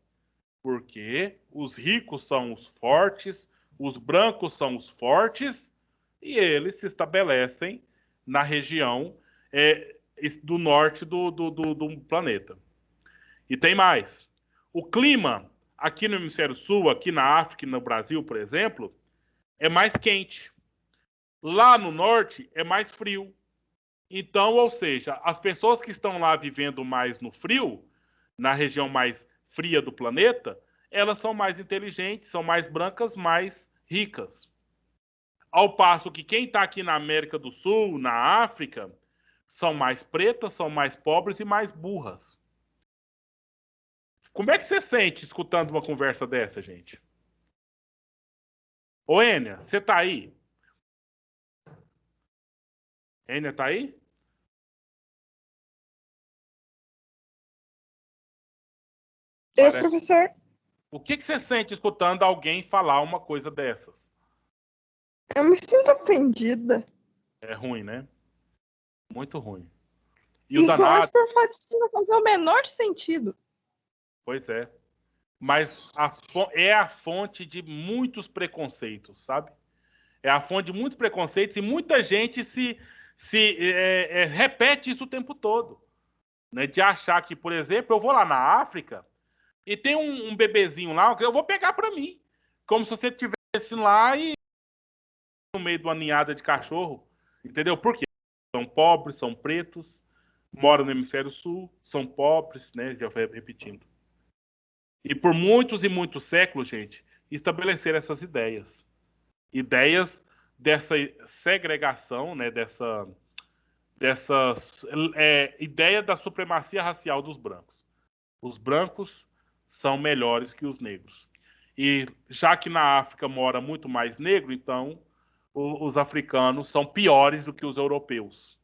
porque os ricos são os fortes, os brancos são os fortes, e eles se estabelecem na região do norte do planeta. E tem mais. O clima aqui no hemisfério sul, aqui na África e no Brasil, por exemplo, é mais quente. Lá no norte é mais frio. Então, ou seja, as pessoas que estão lá vivendo mais no frio, na região mais fria do planeta, elas são mais inteligentes, são mais brancas, mais ricas. Ao passo que quem está aqui na América do Sul, na África, são mais pretas, são mais pobres e mais burras. Como é que você sente escutando uma conversa dessa, gente? Ô, Ênia, você tá aí? Ênia, tá aí? Professor, O que você sente escutando alguém falar uma coisa dessas? eu me sinto ofendida. É ruim, né? Muito ruim. E o Principalmente danado, por fato de não fazer o menor sentido. pois é. Mas é a fonte de muitos preconceitos, sabe? É a fonte de muitos preconceitos e muita gente repete isso o tempo todo. Né? De achar que, por exemplo, eu vou lá na África e tem um bebezinho lá que eu vou pegar para mim. Como se você estivesse lá e no meio de uma ninhada de cachorro. Entendeu? Por quê? São pobres, são pretos, moram no hemisfério sul, são pobres, né? Já repetindo. E por muitos e muitos séculos, gente, estabeleceram essas ideias. Ideias dessa segregação, né, dessa ideia da supremacia racial dos brancos. Os brancos são melhores que os negros. E já que na África mora muito mais negro, então os africanos são piores do que os europeus.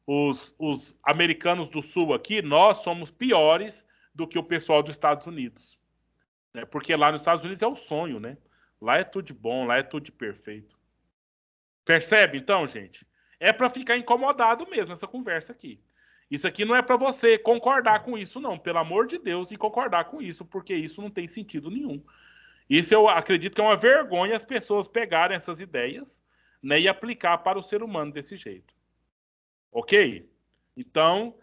Os americanos do Sul aqui, nós somos piores do que o pessoal dos Estados Unidos. Né? Porque lá nos Estados Unidos é o sonho, né? Lá é tudo de bom, lá é tudo de perfeito. Percebe, então, gente? É para ficar incomodado mesmo essa conversa aqui. Isso aqui não é para você concordar com isso, não. Pelo amor de Deus, e concordar com isso, porque isso não tem sentido nenhum. Isso eu acredito que é uma vergonha as pessoas pegarem essas ideias, né, e aplicar para o ser humano desse jeito. Ok? Então,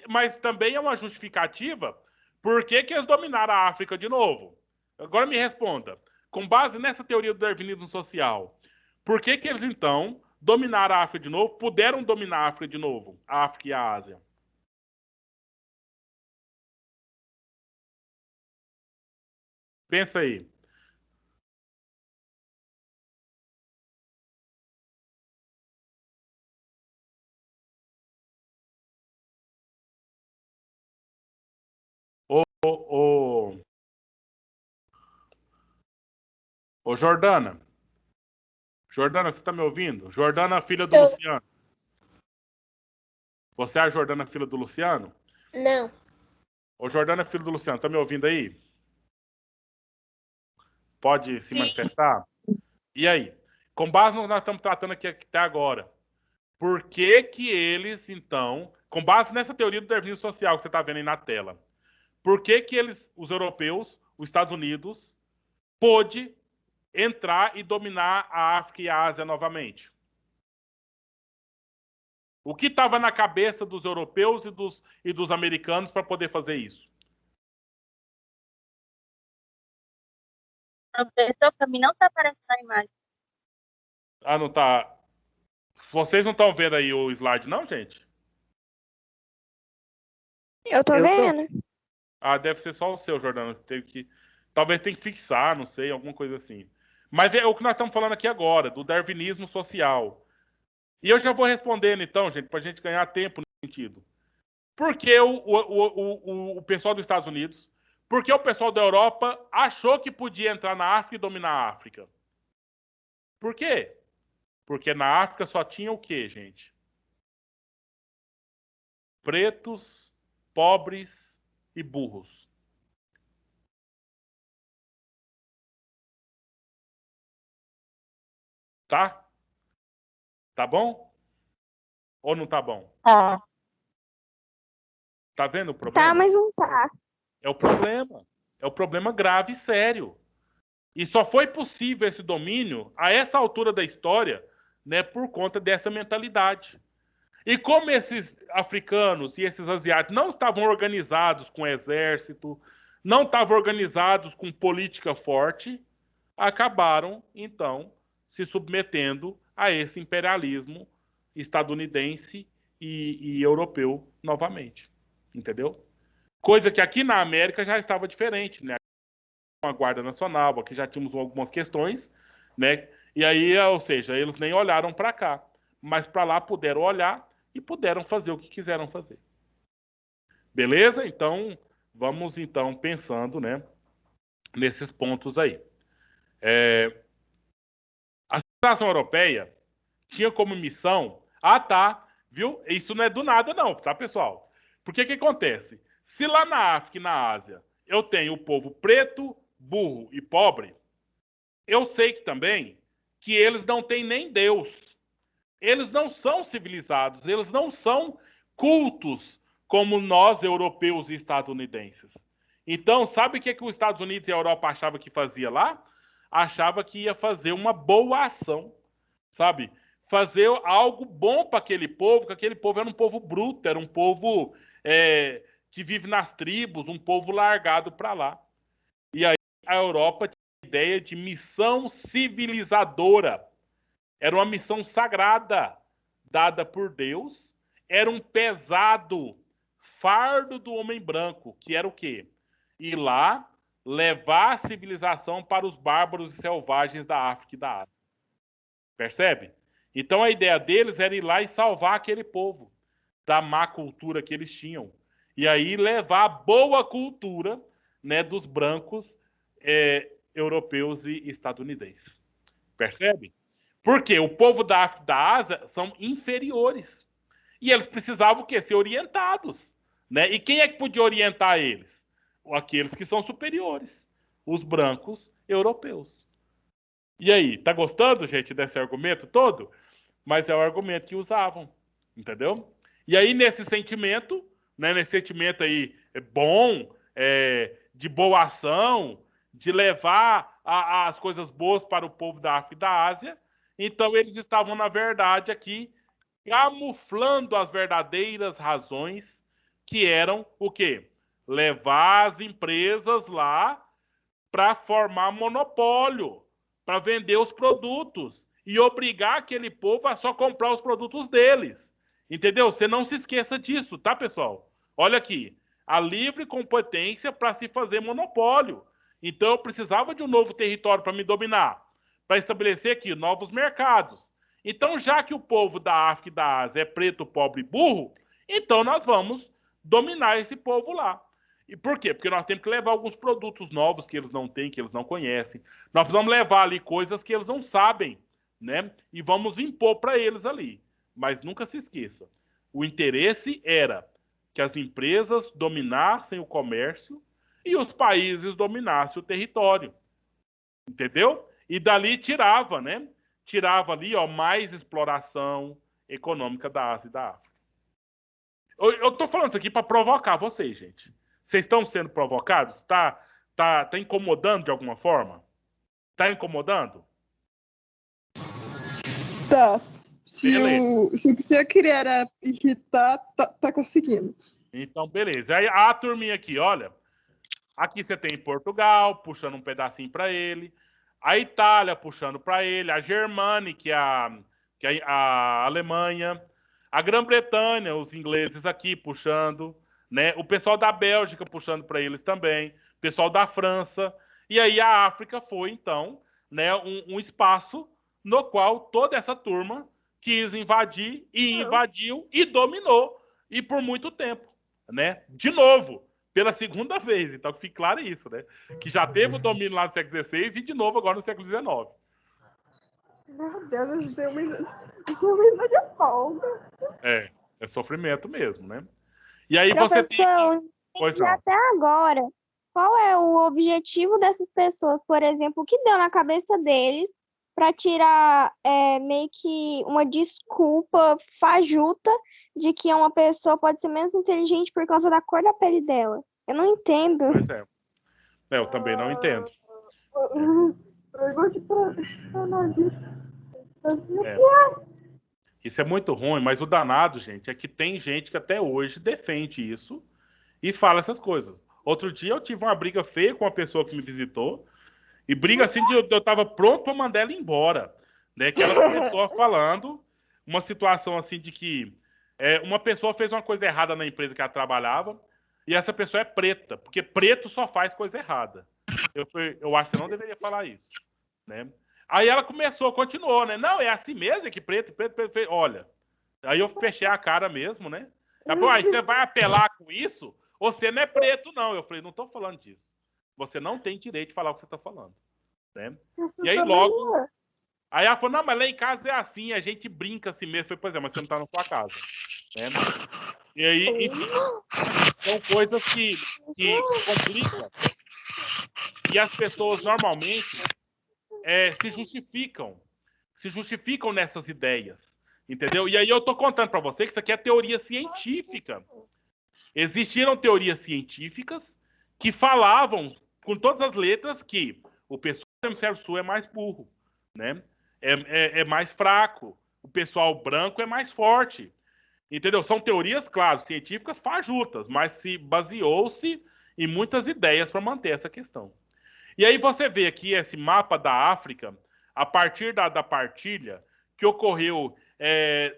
mas também é uma justificativa por que eles dominaram a África de novo. Agora me responda. Com base nessa teoria do darwinismo social, por que eles, então, dominaram a África de novo, puderam dominar a África de novo, a África e a Ásia? Pensa aí. Ô, Jordana. Jordana, você está me ouvindo? Jordana, filha do Estou. Luciano. Você é a Jordana, filha do Luciano? Não. Ô, Jordana, filha do Luciano, tá me ouvindo aí? Pode se manifestar? E aí? Com base no que nós estamos tratando aqui até agora, por que eles, então, com base nessa teoria do darwinismo social que você está vendo aí na tela, por que eles, os europeus, os Estados Unidos, pôde entrar e dominar a África e a Ásia novamente? O que estava na cabeça dos europeus e dos americanos para poder fazer isso? Professor, para mim não está aparecendo a imagem. Ah, não tá. Vocês não estão vendo aí o slide, não, gente? Eu tô vendo. Ah, deve ser só o seu, Jordano. Talvez tenha que fixar, não sei, alguma coisa assim. Mas é o que nós estamos falando aqui agora, do darwinismo social. E eu já vou respondendo, então, gente, para a gente ganhar tempo nesse sentido. Por que o pessoal dos Estados Unidos, por que o pessoal da Europa achou que podia entrar na África e dominar a África? Por quê? Porque na África só tinha o quê, gente? Pretos, pobres e burros. Tá? Tá bom? Ou não tá bom? Tá. Tá vendo o problema? Tá, mas não tá. É o problema. É o problema grave e sério. E só foi possível esse domínio a essa altura da história, né, por conta dessa mentalidade. E como esses africanos e esses asiáticos não estavam organizados com exército, não estavam organizados com política forte, acabaram, então, se submetendo a esse imperialismo estadunidense e europeu novamente. Entendeu? Coisa que aqui na América já estava diferente, né? Com a Guarda Nacional, aqui já tínhamos algumas questões, né? E aí, ou seja, eles nem olharam para cá, mas para lá puderam olhar e puderam fazer o que quiseram fazer. Beleza? Então, vamos então pensando, né, nesses pontos aí. A civilização europeia tinha como missão... Ah, tá, viu? Isso não é do nada não, tá, pessoal? Porque que acontece? Se lá na África e na Ásia eu tenho o povo preto, burro e pobre, eu sei que também que eles não têm nem Deus. Eles não são civilizados, eles não são cultos como nós, europeus e estadunidenses. Então, sabe o que os Estados Unidos e a Europa achavam que fazia lá? Achava que ia fazer uma boa ação, sabe? Fazer algo bom para aquele povo, que aquele povo era um povo bruto, era um povo que vive nas tribos, um povo largado para lá. E aí a Europa tinha a ideia de missão civilizadora. Era uma missão sagrada, dada por Deus. Era um pesado fardo do homem branco, que era o quê? ir lá levar a civilização para os bárbaros e selvagens da África e da Ásia. Percebe? Então a ideia deles era ir lá e salvar aquele povo da má cultura que eles tinham. E aí levar a boa cultura, né, dos brancos europeus e estadunidenses. Percebe? Porque o povo da África e da Ásia são inferiores. E eles precisavam o quê? Ser orientados. Né? E quem é que podia orientar eles? Aqueles que são superiores. Os brancos europeus. E aí, tá gostando, gente, desse argumento todo? Mas é o argumento que usavam. Entendeu? E aí, nesse sentimento, né, nesse sentimento aí bom, de boa ação, de levar as coisas boas para o povo da África e da Ásia, então eles estavam, na verdade, aqui camuflando as verdadeiras razões, que eram o quê? Levar as empresas lá para formar monopólio, para vender os produtos e obrigar aquele povo a só comprar os produtos deles. Entendeu? Você não se esqueça disso, tá, pessoal? Olha aqui, a livre competência para se fazer monopólio. Então eu precisava de um novo território para me dominar, para estabelecer aqui novos mercados. Então, já que o povo da África e da Ásia é preto, pobre e burro, então nós vamos dominar esse povo lá. E por quê? Porque nós temos que levar alguns produtos novos que eles não têm, que eles não conhecem. Nós precisamos levar ali coisas que eles não sabem, né? E vamos impor para eles ali. Mas nunca se esqueça, o interesse era que as empresas dominassem o comércio e os países dominassem o território. Entendeu? E dali tirava, né? Tirava ali, ó, mais exploração econômica da Ásia e da África. Eu tô falando isso aqui para provocar vocês, gente. Vocês estão sendo provocados? Tá incomodando de alguma forma? Tá incomodando? Tá. Se Beleza. o que você queria era irritar, tá conseguindo. Então, beleza. Aí a turminha aqui, olha. Aqui você tem Portugal, puxando um pedacinho para ele. A Itália puxando para ele. A Germânia, que é a Alemanha. A Grã-Bretanha, os ingleses aqui puxando. Né? O pessoal da Bélgica puxando para eles também. O pessoal da França. E aí a África foi, então, né, um espaço no qual toda essa turma quis invadir e invadiu e dominou. E por muito tempo. Né? De novo, pela segunda vez. Então, que fique claro isso, né? Que já teve o domínio lá no século XVI e de novo agora no século XIX. Meu Deus, a gente tem uma ilha de folga. É sofrimento mesmo, né? E aí você tem... Professor, Pois e não. até agora, qual é o objetivo dessas pessoas, por exemplo, o que deu na cabeça deles para tirar meio que uma desculpa fajuta de que uma pessoa pode ser menos inteligente por causa da cor da pele dela? Eu não entendo. Pois é. Eu também não entendo. Isso é muito ruim, mas o danado, gente, é que tem gente que até hoje defende isso e fala essas coisas. Outro dia eu tive uma briga feia com uma pessoa que me visitou, e briga assim de eu tava pronto para mandar ela embora, né? Que ela começou falando uma situação assim de que uma pessoa fez uma coisa errada na empresa que ela trabalhava, e essa pessoa é preta, porque preto só faz coisa errada. Eu acho que você não deveria falar isso, né? Aí ela continuou, né? Não, é assim mesmo, é que preto. Olha, aí eu fechei a cara mesmo, né? Ela falou, aí você vai apelar com isso? Você não é preto, não. Eu falei, não tô falando disso. Você não tem direito de falar o que você tá falando, né? E aí logo... Aí ela falou, não, mas lá em casa é assim, a gente brinca assim mesmo. Eu falei, pois é, mas você não tá na sua casa, né? E aí, enfim, são coisas que complicam. E as pessoas normalmente se justificam nessas ideias, entendeu? E aí eu tô contando para você que isso aqui é teoria científica. Existiram teorias científicas que falavam com todas as letras que o pessoal do hemisfério sul é mais burro, né? É mais fraco. O pessoal branco é mais forte. Entendeu? São teorias, claro, científicas fajutas, mas se baseou-se em muitas ideias para manter essa questão. E aí você vê aqui esse mapa da África, a partir da partilha, que ocorreu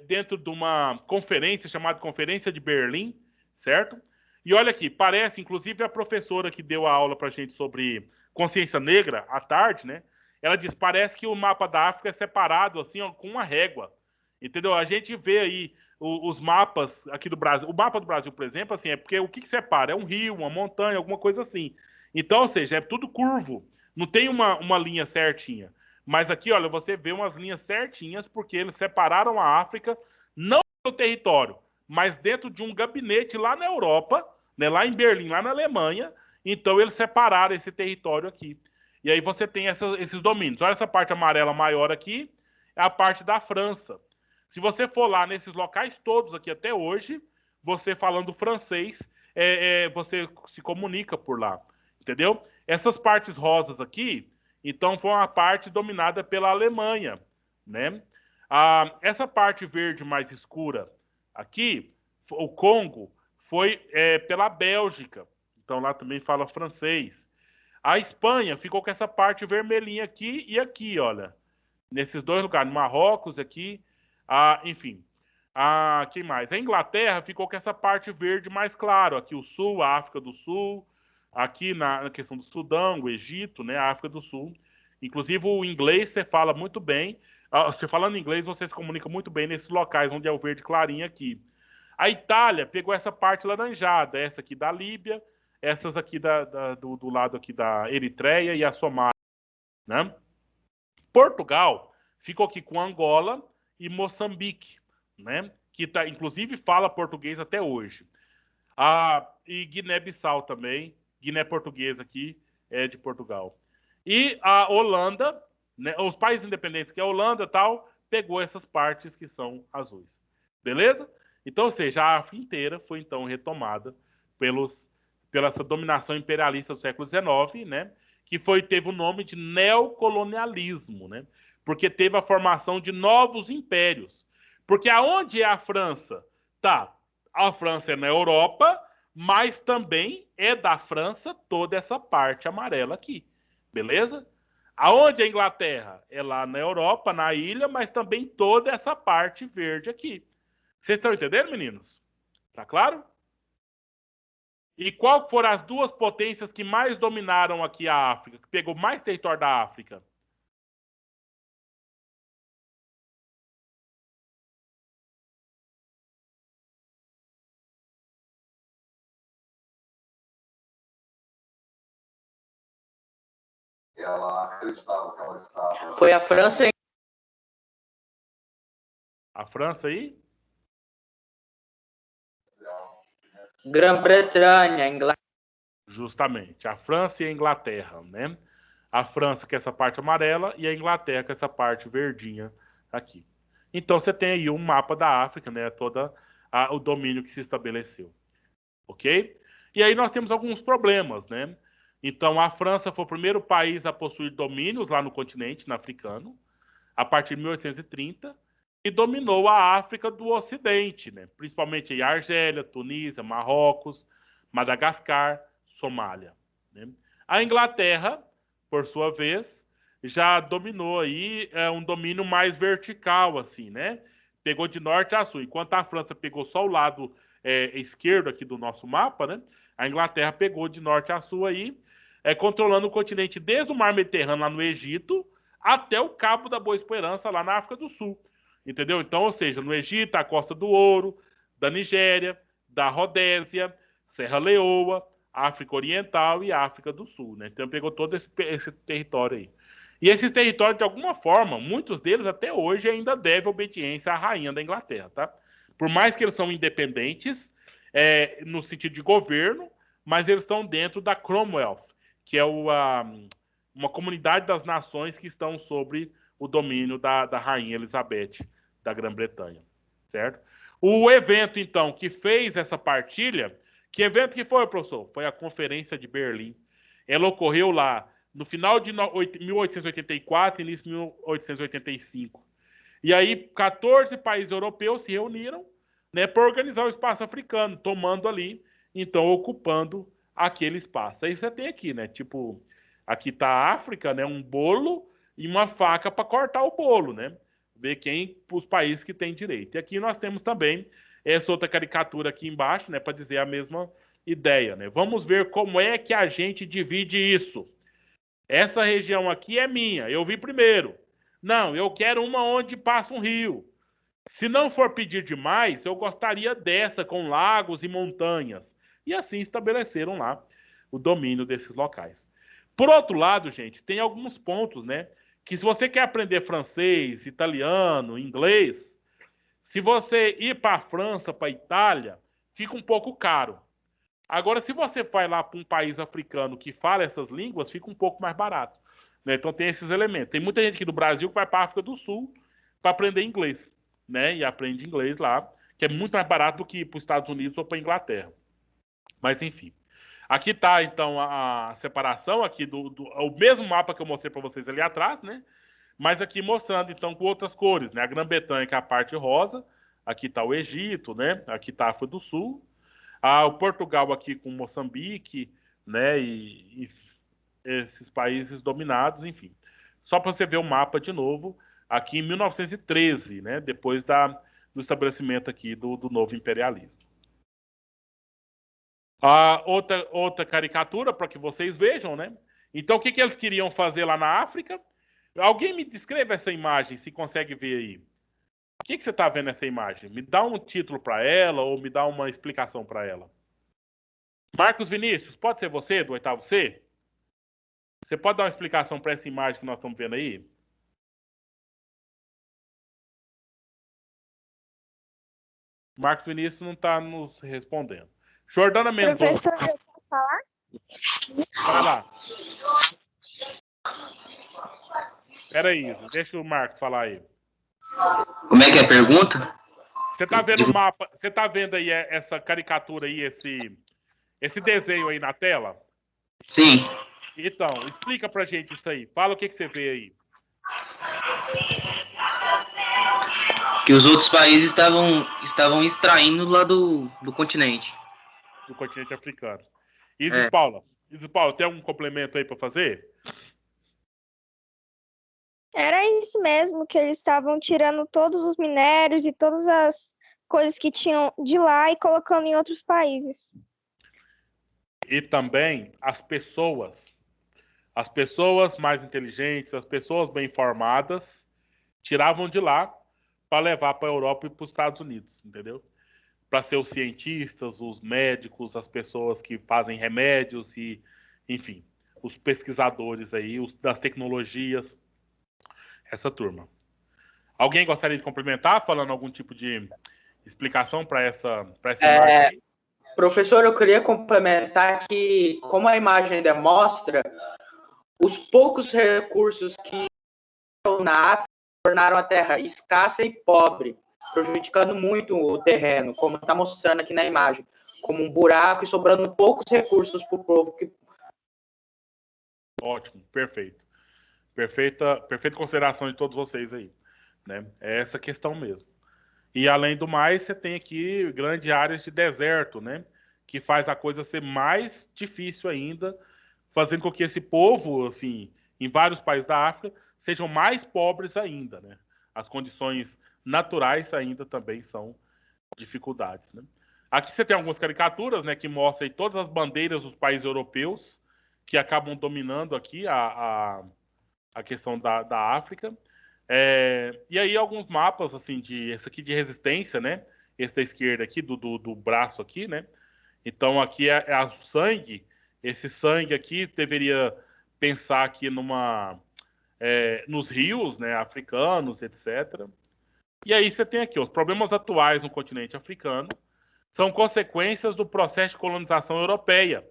dentro de uma conferência chamada Conferência de Berlim, certo? E olha aqui, parece, inclusive a professora que deu a aula pra gente sobre consciência negra à tarde, né? Ela diz, parece que o mapa da África é separado assim, ó, com uma régua. Entendeu? A gente vê aí os mapas aqui do Brasil. O mapa do Brasil, por exemplo, assim, é porque o que separa? É um rio, uma montanha, alguma coisa assim. Então, ou seja, é tudo curvo. Não tem uma linha certinha. Mas aqui, olha, você vê umas linhas certinhas porque eles separaram a África não no território, mas dentro de um gabinete lá na Europa, né, lá em Berlim, lá na Alemanha. Então, eles separaram esse território aqui. E aí você tem esses domínios. Olha essa parte amarela maior aqui, é a parte da França. Se você for lá nesses locais todos aqui até hoje, você falando francês, você se comunica por lá, entendeu? Essas partes rosas aqui, então, foi uma parte dominada pela Alemanha, né? Essa parte verde mais escura aqui, o Congo, foi pela Bélgica. Então, lá também fala francês. A Espanha ficou com essa parte vermelhinha aqui e aqui, olha. Nesses dois lugares, Marrocos aqui, enfim. Quem mais? A Inglaterra ficou com essa parte verde mais claro. Aqui o Sul, a África do Sul. Aqui na questão do Sudão, o Egito, né? A África do Sul. Inclusive o inglês você fala muito bem. Você falando inglês, você se comunica muito bem nesses locais onde é o verde clarinho aqui. A Itália pegou essa parte laranjada, essa aqui da Líbia, essas aqui do lado aqui da Eritreia e a Somália, né? Portugal ficou aqui com Angola e Moçambique, né? Que inclusive fala português até hoje. E Guiné-Bissau também, Guiné Portuguesa aqui é de Portugal. E a Holanda, né, os países independentes que é a Holanda e tal, pegou essas partes que são azuis. Beleza? Então, ou seja, a África inteira foi então retomada pela essa dominação imperialista do século XIX, né? Que teve o nome de neocolonialismo, né? Porque teve a formação de novos impérios. Porque aonde é a França? Tá, a França é na Europa, mas também é da França toda essa parte amarela aqui. Beleza? Aonde é a Inglaterra? É lá na Europa, na ilha, mas também toda essa parte verde aqui. Vocês estão entendendo, meninos? Tá claro? E qual foram as duas potências que mais dominaram aqui a África, que pegou mais território da África? Ela acreditava que ela estava. Foi a França e A França aí? Grã-Bretanha, Inglaterra. Justamente, a França e a Inglaterra, né? A França com essa parte amarela e a Inglaterra com essa parte verdinha aqui. Então você tem aí um mapa da África, né? Todo o domínio que se estabeleceu. Ok? E aí nós temos alguns problemas, né? Então a França foi o primeiro país a possuir domínios lá no continente, no africano, a partir de 1830, e dominou a África do Ocidente, né? Principalmente a Argélia, Tunísia, Marrocos, Madagascar, Somália, né? A Inglaterra, por sua vez, já dominou aí um domínio mais vertical, assim, né? Pegou de norte a sul. Enquanto a França pegou só o lado esquerdo aqui do nosso mapa, né? A Inglaterra pegou de norte a sul aí, controlando o continente desde o Mar Mediterrâneo lá no Egito até o Cabo da Boa Esperança lá na África do Sul. Entendeu? Então, ou seja, no Egito, a Costa do Ouro, da Nigéria, da Rodésia, Serra Leoa, África Oriental e África do Sul, né? Então pegou todo esse território aí. E esses territórios, de alguma forma, muitos deles até hoje ainda devem obediência à rainha da Inglaterra, tá? Por mais que eles são independentes, no sentido de governo, mas eles estão dentro da Commonwealth, que é uma comunidade das nações que estão sobre o domínio da rainha Elizabeth da Grã-Bretanha, certo? O evento, então, que fez essa partilha, que evento que foi, professor? Foi a Conferência de Berlim. Ela ocorreu lá no final de 1884 e início de 1885. E aí, 14 países europeus se reuniram, né, para organizar o espaço africano, tomando ali, então, ocupando aquele espaço. Aí você tem aqui, né, tipo, aqui tá a África, né, um bolo e uma faca para cortar o bolo, né? Ver os países que têm direito. E aqui nós temos também essa outra caricatura aqui embaixo, né, para dizer a mesma ideia, né? Vamos ver como é que a gente divide isso. Essa região aqui é minha, eu vi primeiro. Não, eu quero uma onde passa um rio. Se não for pedir demais, eu gostaria dessa com lagos e montanhas. E assim estabeleceram lá o domínio desses locais. Por outro lado, gente, tem alguns pontos, né? Que se você quer aprender francês, italiano, inglês, se você ir para a França, para a Itália, fica um pouco caro. Agora, se você vai lá para um país africano que fala essas línguas, fica um pouco mais barato, né? Então tem esses elementos. Tem muita gente aqui do Brasil que vai para a África do Sul para aprender inglês, né? E aprende inglês lá, que é muito mais barato do que ir para os Estados Unidos ou para a Inglaterra. Mas enfim. Aqui está, então, a separação aqui o mesmo mapa que eu mostrei para vocês ali atrás, né? Mas aqui mostrando, então, com outras cores, né? A Grã-Bretanha, que é a parte rosa. Aqui está o Egito, né? Aqui está a África do Sul. O Portugal aqui com Moçambique, né? E esses países dominados, enfim. Só para você ver o mapa de novo, aqui em 1913, né? Depois do estabelecimento aqui do novo imperialismo. Outra caricatura para que vocês vejam, né? Então, o que eles queriam fazer lá na África? Alguém me descreve essa imagem, se consegue ver aí. O que você está vendo nessa imagem? Me dá um título para ela ou me dá uma explicação para ela. Marcos Vinícius, pode ser você, do 8º C? Você pode dar uma explicação para essa imagem que nós estamos vendo aí? Marcos Vinícius não está nos respondendo. Jordana Mendonça. Professor, eu posso falar? Vai lá. Espera aí, Isa, deixa o Marcos falar aí. Como é que é a pergunta? Você tá vendo o mapa? Você tá vendo aí essa caricatura aí, esse desenho aí na tela? Sim. Então, explica pra gente isso aí. Fala o que você vê aí. Que os outros países estavam extraindo lá do continente. Do continente africano. Isis Paula, tem algum complemento aí para fazer? Era isso mesmo, que eles estavam tirando todos os minérios e todas as coisas que tinham de lá e colocando em outros países. E também as pessoas mais inteligentes, as pessoas bem informadas, tiravam de lá para levar para a Europa e para os Estados Unidos, entendeu? Para ser os cientistas, os médicos, as pessoas que fazem remédios e, enfim, os pesquisadores aí, das tecnologias, essa turma. Alguém gostaria de complementar, falando algum tipo de explicação para essa imagem? Professor, eu queria complementar que, como a imagem demonstra, os poucos recursos que estão na África tornaram a terra escassa e pobre, prejudicando muito o terreno, como está mostrando aqui na imagem, como um buraco e sobrando poucos recursos para o povo. Ótimo, perfeito. Perfeita consideração de todos vocês aí, né? É essa questão mesmo. E além do mais, você tem aqui grandes áreas de deserto, né? Que faz a coisa ser mais difícil ainda, fazendo com que esse povo, assim, em vários países da África, sejam mais pobres ainda, né? As condições naturais ainda também são dificuldades, né? Aqui você tem algumas caricaturas, né, que mostram aí todas as bandeiras dos países europeus que acabam dominando aqui a questão da África. E aí alguns mapas, assim, esse aqui de resistência, né? Esse da esquerda aqui, do braço aqui, né? Então aqui é o sangue. Esse sangue aqui deveria pensar aqui nos rios, né, africanos, etc. E aí você tem aqui os problemas atuais no continente africano são consequências do processo de colonização europeia.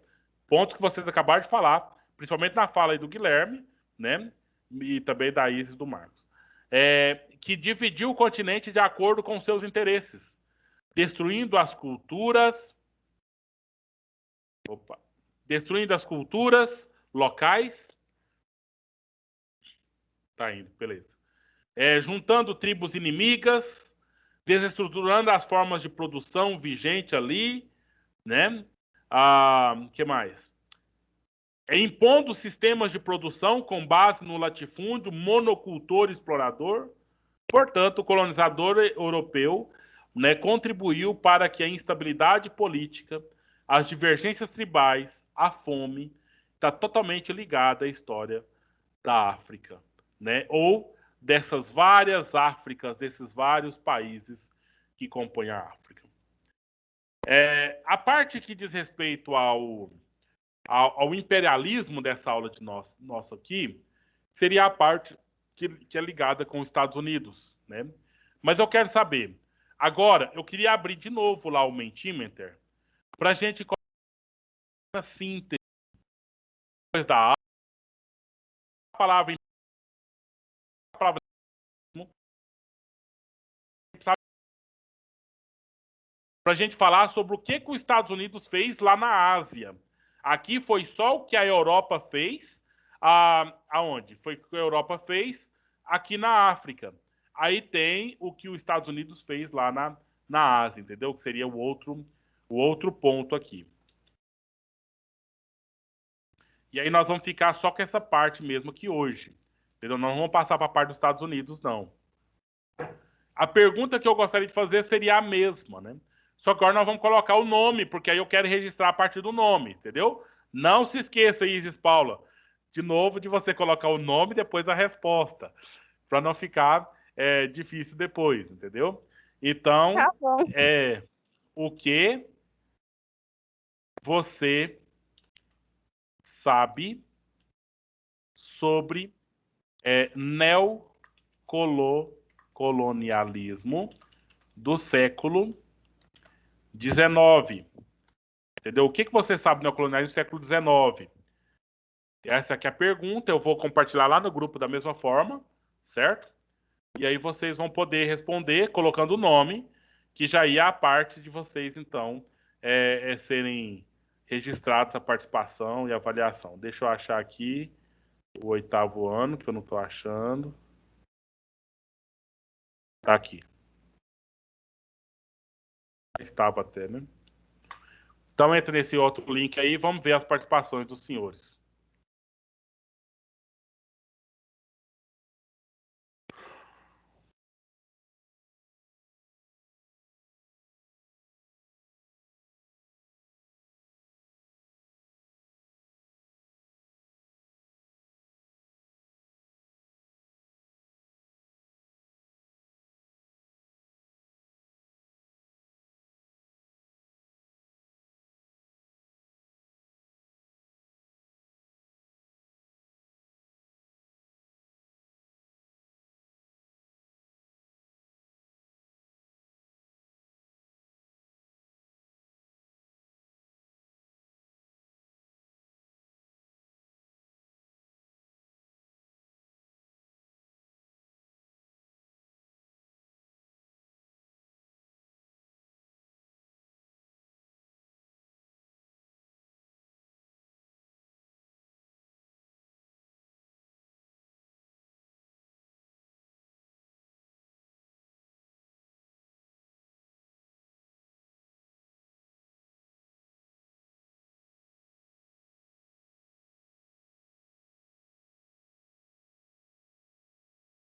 Pontos que vocês acabaram de falar, principalmente na fala aí do Guilherme, né? E também da Isis e do Marcos. Que dividiu o continente de acordo com seus interesses, destruindo as culturas locais. Tá indo, beleza. Juntando tribos inimigas, desestruturando as formas de produção vigente ali, né? Que mais? Impondo sistemas de produção com base no latifúndio, monocultor explorador. Portanto, o colonizador europeu, né, contribuiu para que a instabilidade política as divergências tribais, a fome, está totalmente ligada à história da África, né? Ou dessas várias Áfricas, desses vários países que compõem a África. A parte que diz respeito ao imperialismo dessa aula de nosso aqui, seria a parte que é ligada com os Estados Unidos, né? Mas eu quero saber, agora, eu queria abrir de novo lá o Mentimeter, para a gente colocar na síntese da aula, a palavra para a gente falar sobre o que os Estados Unidos fez lá na Ásia. Aqui foi só o que a Europa fez, aonde? Foi o que a Europa fez aqui na África. Aí tem o que os Estados Unidos fez lá na Ásia, entendeu? Que seria o outro ponto aqui. E aí nós vamos ficar só com essa parte mesmo aqui hoje. Entendeu? Não vamos passar para a parte dos Estados Unidos, não. A pergunta que eu gostaria de fazer seria a mesma, né? Só que agora nós vamos colocar o nome, porque aí eu quero registrar a partir do nome, entendeu? Não se esqueça, Isis Paula, de novo, de você colocar o nome e depois a resposta, para não ficar difícil depois, entendeu? Então, Tá bom. o que você sabe sobre neocolonialismo do século XIX? Entendeu? O que você sabe do neocolonialismo do século XIX? Essa aqui é a pergunta, eu vou compartilhar lá no grupo da mesma forma, certo? E aí vocês vão poder responder colocando o nome, que já ia a parte de vocês, então, serem registrados a participação e avaliação. Deixa eu achar aqui o 8º ano, que eu não estou achando. Tá aqui. Estava até, né? Então entra nesse outro link aí e vamos ver as participações dos senhores.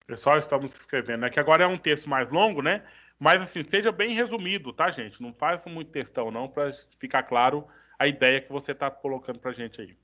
Pessoal, estamos escrevendo, né? Que agora é um texto mais longo, né? Mas, assim, seja bem resumido, tá, gente? Não faça muito textão, não, para ficar claro a ideia que você está colocando pra gente aí.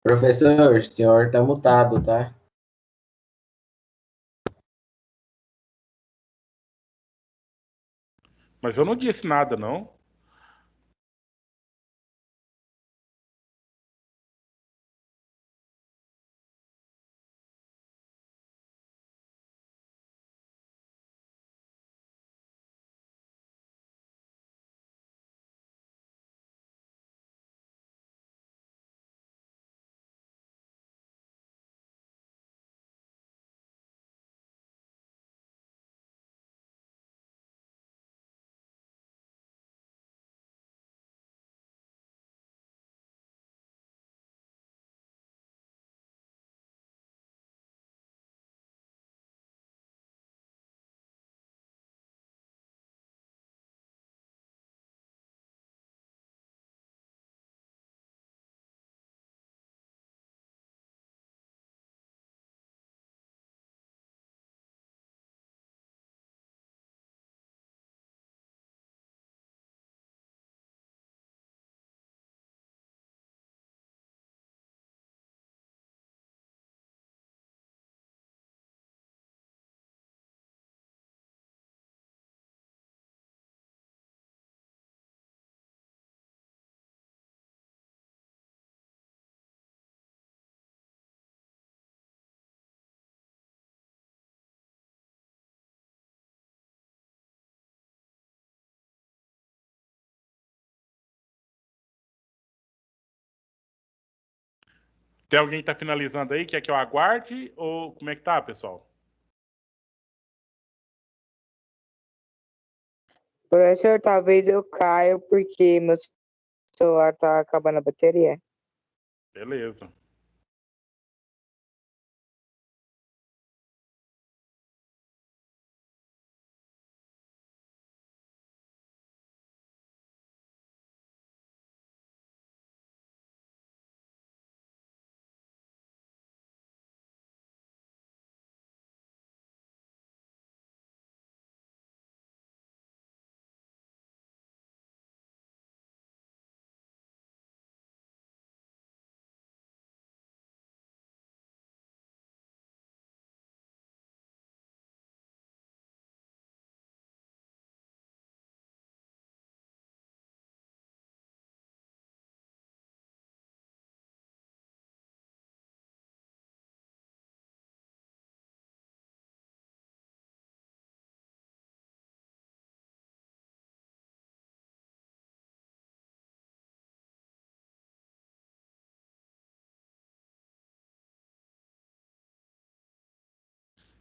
Professor, o senhor tá mutado, tá? Mas eu não disse nada, não. Tem alguém que está finalizando aí? Quer que eu aguarde? Ou como é que tá, pessoal? Professor, talvez eu caia porque meu celular tá acabando a bateria. Beleza.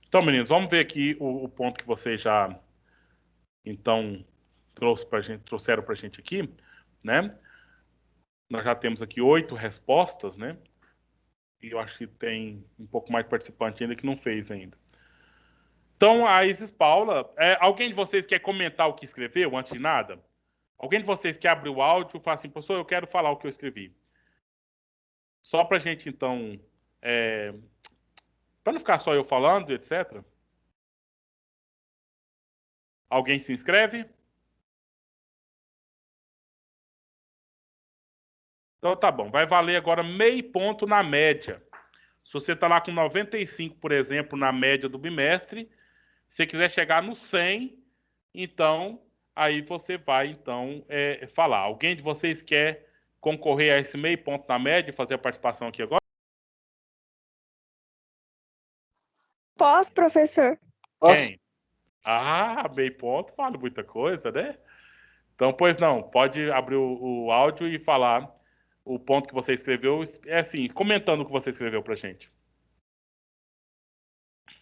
Então, meninos, vamos ver aqui o ponto que vocês já, então, trouxeram para a gente aqui, né? Nós já temos aqui 8 respostas, né? E eu acho que tem um pouco mais de participante ainda que não fez ainda. Então, a Isis Paula, alguém de vocês quer comentar o que escreveu antes de nada? Alguém de vocês quer abrir o áudio e falar assim, professor, eu quero falar o que eu escrevi. Só para a gente, então, para não ficar só eu falando, etc. Alguém se inscreve? Então tá bom, vai valer agora meio ponto na média. Se você está lá com 95, por exemplo, na média do bimestre, se você quiser chegar no 100, então aí você vai então falar. Alguém de vocês quer concorrer a esse meio ponto na média e fazer a participação aqui agora? Posso, professor? Quem? Ah, meio ponto vale muita coisa, né? Então, pois não, pode abrir o áudio e falar o ponto que você escreveu, assim, comentando o que você escreveu pra gente.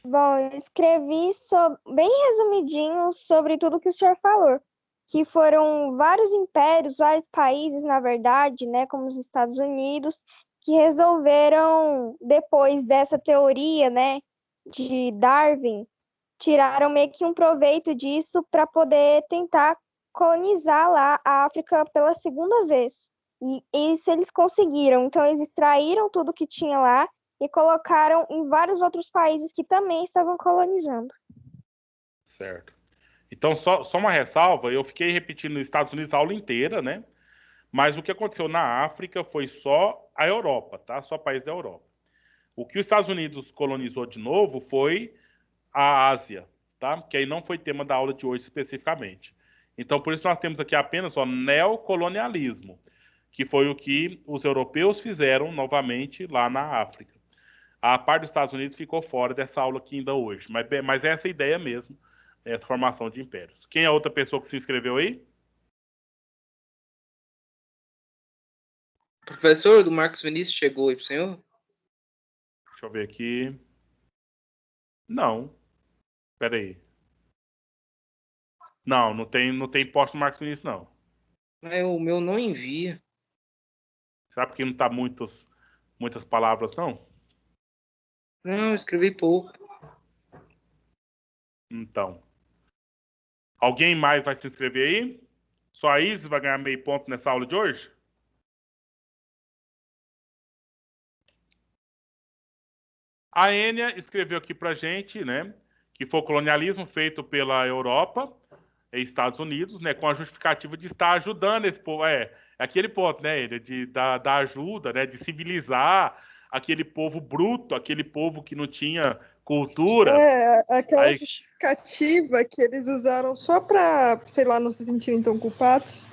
Bom, eu escrevi bem resumidinho sobre tudo que o senhor falou, que foram vários impérios, vários países, na verdade, né, como os Estados Unidos, que resolveram, depois dessa teoria, né, de Darwin, tiraram meio que um proveito disso para poder tentar colonizar lá a África pela segunda vez. E isso eles conseguiram. Então, eles extraíram tudo que tinha lá e colocaram em vários outros países que também estavam colonizando. Certo. Então, só uma ressalva, eu fiquei repetindo nos Estados Unidos a aula inteira, né? Mas o que aconteceu na África foi só a Europa, tá? Só país da Europa. O que os Estados Unidos colonizou de novo foi a Ásia, tá? Que aí não foi tema da aula de hoje especificamente. Então, por isso nós temos aqui apenas o neocolonialismo, que foi o que os europeus fizeram novamente lá na África. A parte dos Estados Unidos ficou fora dessa aula aqui ainda hoje, mas é essa a ideia mesmo, essa formação de impérios. Quem é a outra pessoa que se inscreveu aí? Professor, do Marcos Vinícius chegou aí pro senhor? Deixa eu ver aqui. Não. Espera aí. Não, não tem posto no Marcos Vinícius, não. O meu não envia. Será porque não tá muitas palavras, não? Não, eu escrevi pouco. Então. Alguém mais vai se inscrever aí? Só a Isis vai ganhar meio ponto nessa aula de hoje? A Ênia escreveu aqui pra gente, né, que foi o colonialismo feito pela Europa e Estados Unidos, né, com a justificativa de estar ajudando esse povo. É aquele ponto, né, Ênia, da ajuda, né, de civilizar aquele povo bruto, aquele povo que não tinha cultura. Aquela Aí, justificativa que eles usaram só pra, sei lá, não se sentirem tão culpados.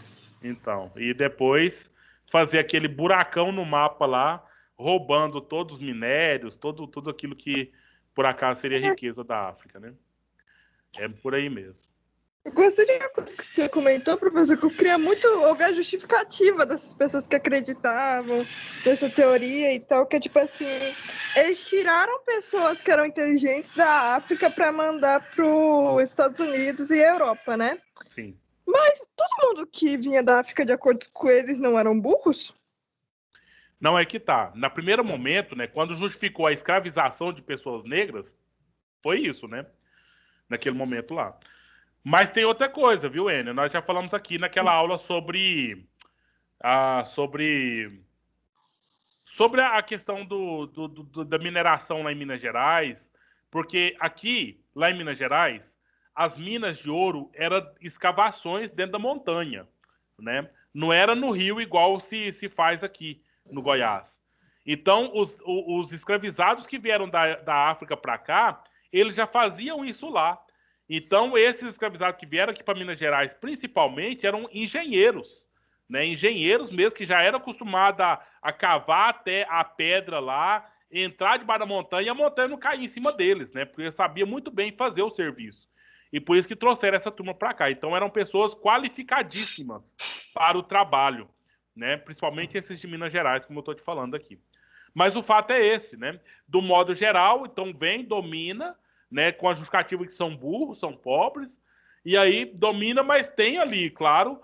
então, e depois fazer aquele buracão no mapa lá, roubando todos os minérios, tudo aquilo que por acaso seria riqueza da África, né? É por aí mesmo. Eu gostei de uma coisa que o senhor comentou, professor, que eu queria muito ouvir a justificativa dessas pessoas que acreditavam nessa teoria e tal, que é tipo assim, eles tiraram pessoas que eram inteligentes da África para mandar para os Estados Unidos e Europa, né? Sim. Mas todo mundo que vinha da África, de acordo com eles, não eram burros? Não é que tá. No primeiro momento, né, quando justificou a escravização de pessoas negras, foi isso, né? Naquele momento lá. Mas tem outra coisa, viu, Enio? Nós já falamos aqui naquela aula sobre a questão da mineração lá em Minas Gerais, porque aqui, lá em Minas Gerais, as minas de ouro eram escavações dentro da montanha, né? Não era no rio igual se faz aqui no Goiás. Então, os escravizados que vieram da África para cá, eles já faziam isso lá. Então, esses escravizados que vieram aqui para Minas Gerais, principalmente, eram engenheiros, né? Engenheiros mesmo que já eram acostumados a cavar até a pedra lá, entrar debaixo da montanha e a montanha não cair em cima deles, né? Porque sabia muito bem fazer o serviço. E por isso que trouxeram essa turma para cá. Então eram pessoas qualificadíssimas para o trabalho, né? Principalmente esses de Minas Gerais, como eu estou te falando aqui. Mas o fato é esse, né? Do modo geral, então vem, domina, né? Com a justificativa que são burros, são pobres, e aí domina, mas tem ali, claro,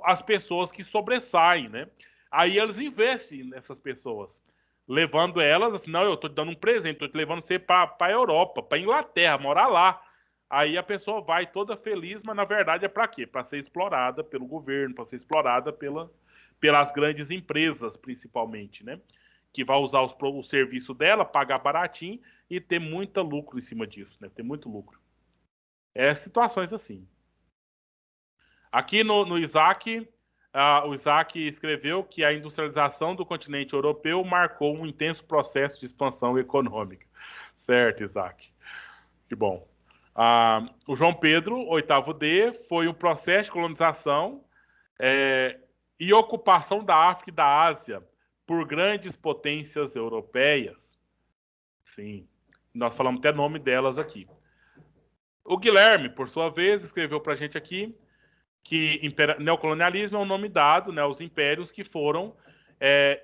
as pessoas que sobressaem, né? Aí eles investem nessas pessoas, levando elas assim, não, eu estou te dando um presente, estou te levando você para a Europa, para a Inglaterra, morar lá. Aí a pessoa vai toda feliz, mas na verdade é para quê? Para ser explorada pelo governo, para ser explorada pelas grandes empresas, principalmente, né? Que vai usar o serviço dela, pagar baratinho e ter muito lucro em cima disso, né? Ter muito lucro. É situações assim. Aqui no Isaac, o Isaac escreveu que a industrialização do continente europeu marcou um intenso processo de expansão econômica. Certo, Isaac. Que bom. O João Pedro, 8º D, foi um processo de colonização e ocupação da África e da Ásia por grandes potências europeias. Sim, nós falamos até nome delas aqui. O Guilherme, por sua vez, escreveu para a gente aqui que neocolonialismo é um nome dado, né, aos impérios que foram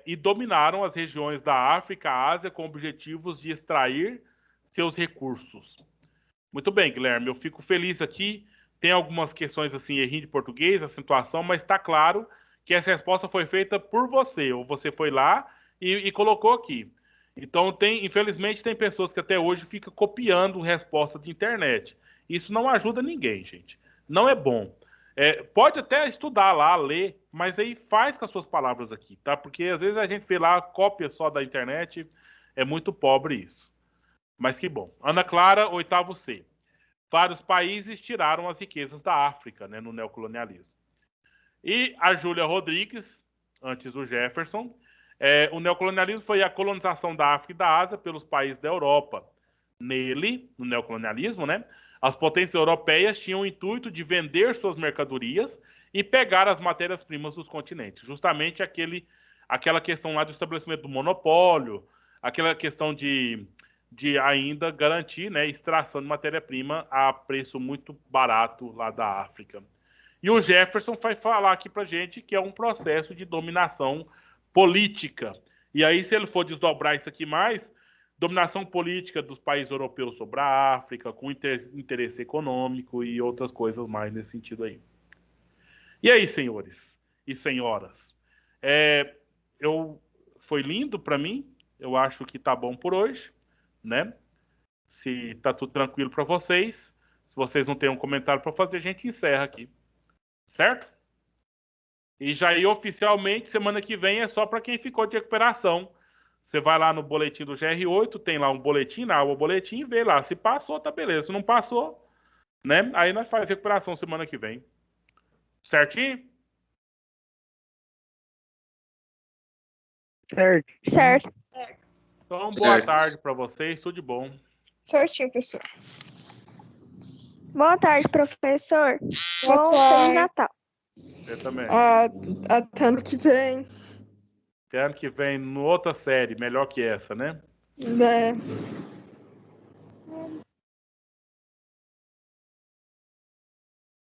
e dominaram as regiões da África, Ásia, com objetivos de extrair seus recursos. Muito bem, Guilherme, eu fico feliz aqui. Tem algumas questões assim, errinho de português, acentuação, mas está claro que essa resposta foi feita por você, ou você foi lá e colocou aqui. Então, infelizmente, tem pessoas que até hoje ficam copiando resposta de internet. Isso não ajuda ninguém, gente. Não é bom. Pode até estudar lá, ler, mas aí faz com as suas palavras aqui, tá? Porque às vezes a gente vê lá cópia só da internet, é muito pobre isso. Mas que bom. Ana Clara, 8º C. Vários países tiraram as riquezas da África, né, no neocolonialismo. E a Júlia Rodrigues antes do Jefferson. O neocolonialismo foi a colonização da África e da Ásia pelos países da Europa. Nele, no neocolonialismo, né, as potências europeias tinham o intuito de vender suas mercadorias e pegar as matérias-primas dos continentes. Justamente aquela questão lá do estabelecimento do monopólio, aquela questão de ainda garantir, né, extração de matéria-prima a preço muito barato lá da África. E o Jefferson vai falar aqui pra gente que é um processo de dominação política. E aí, se ele for desdobrar isso aqui mais, dominação política dos países europeus sobre a África, com interesse econômico e outras coisas mais nesse sentido aí. E aí, senhores e senhoras? Foi lindo para mim. Eu acho que tá bom por hoje, né? Se tá tudo tranquilo para vocês. Se vocês não têm um comentário para fazer, a gente encerra aqui. Certo? E já aí, oficialmente, semana que vem é só para quem ficou de recuperação. Você vai lá no boletim do GR8, tem lá um boletim, na aba boletim, e vê lá. Se passou, tá beleza. Se não passou, né? Aí nós faz recuperação semana que vem. Certinho? Certo. Então, boa tarde para vocês. Tudo de bom. Certinho, pessoal. Boa tarde, professor. Boa Bom tarde. Feliz Natal. Você também. Até ano que vem. Até ano que vem, outra série, melhor que essa, né? Né?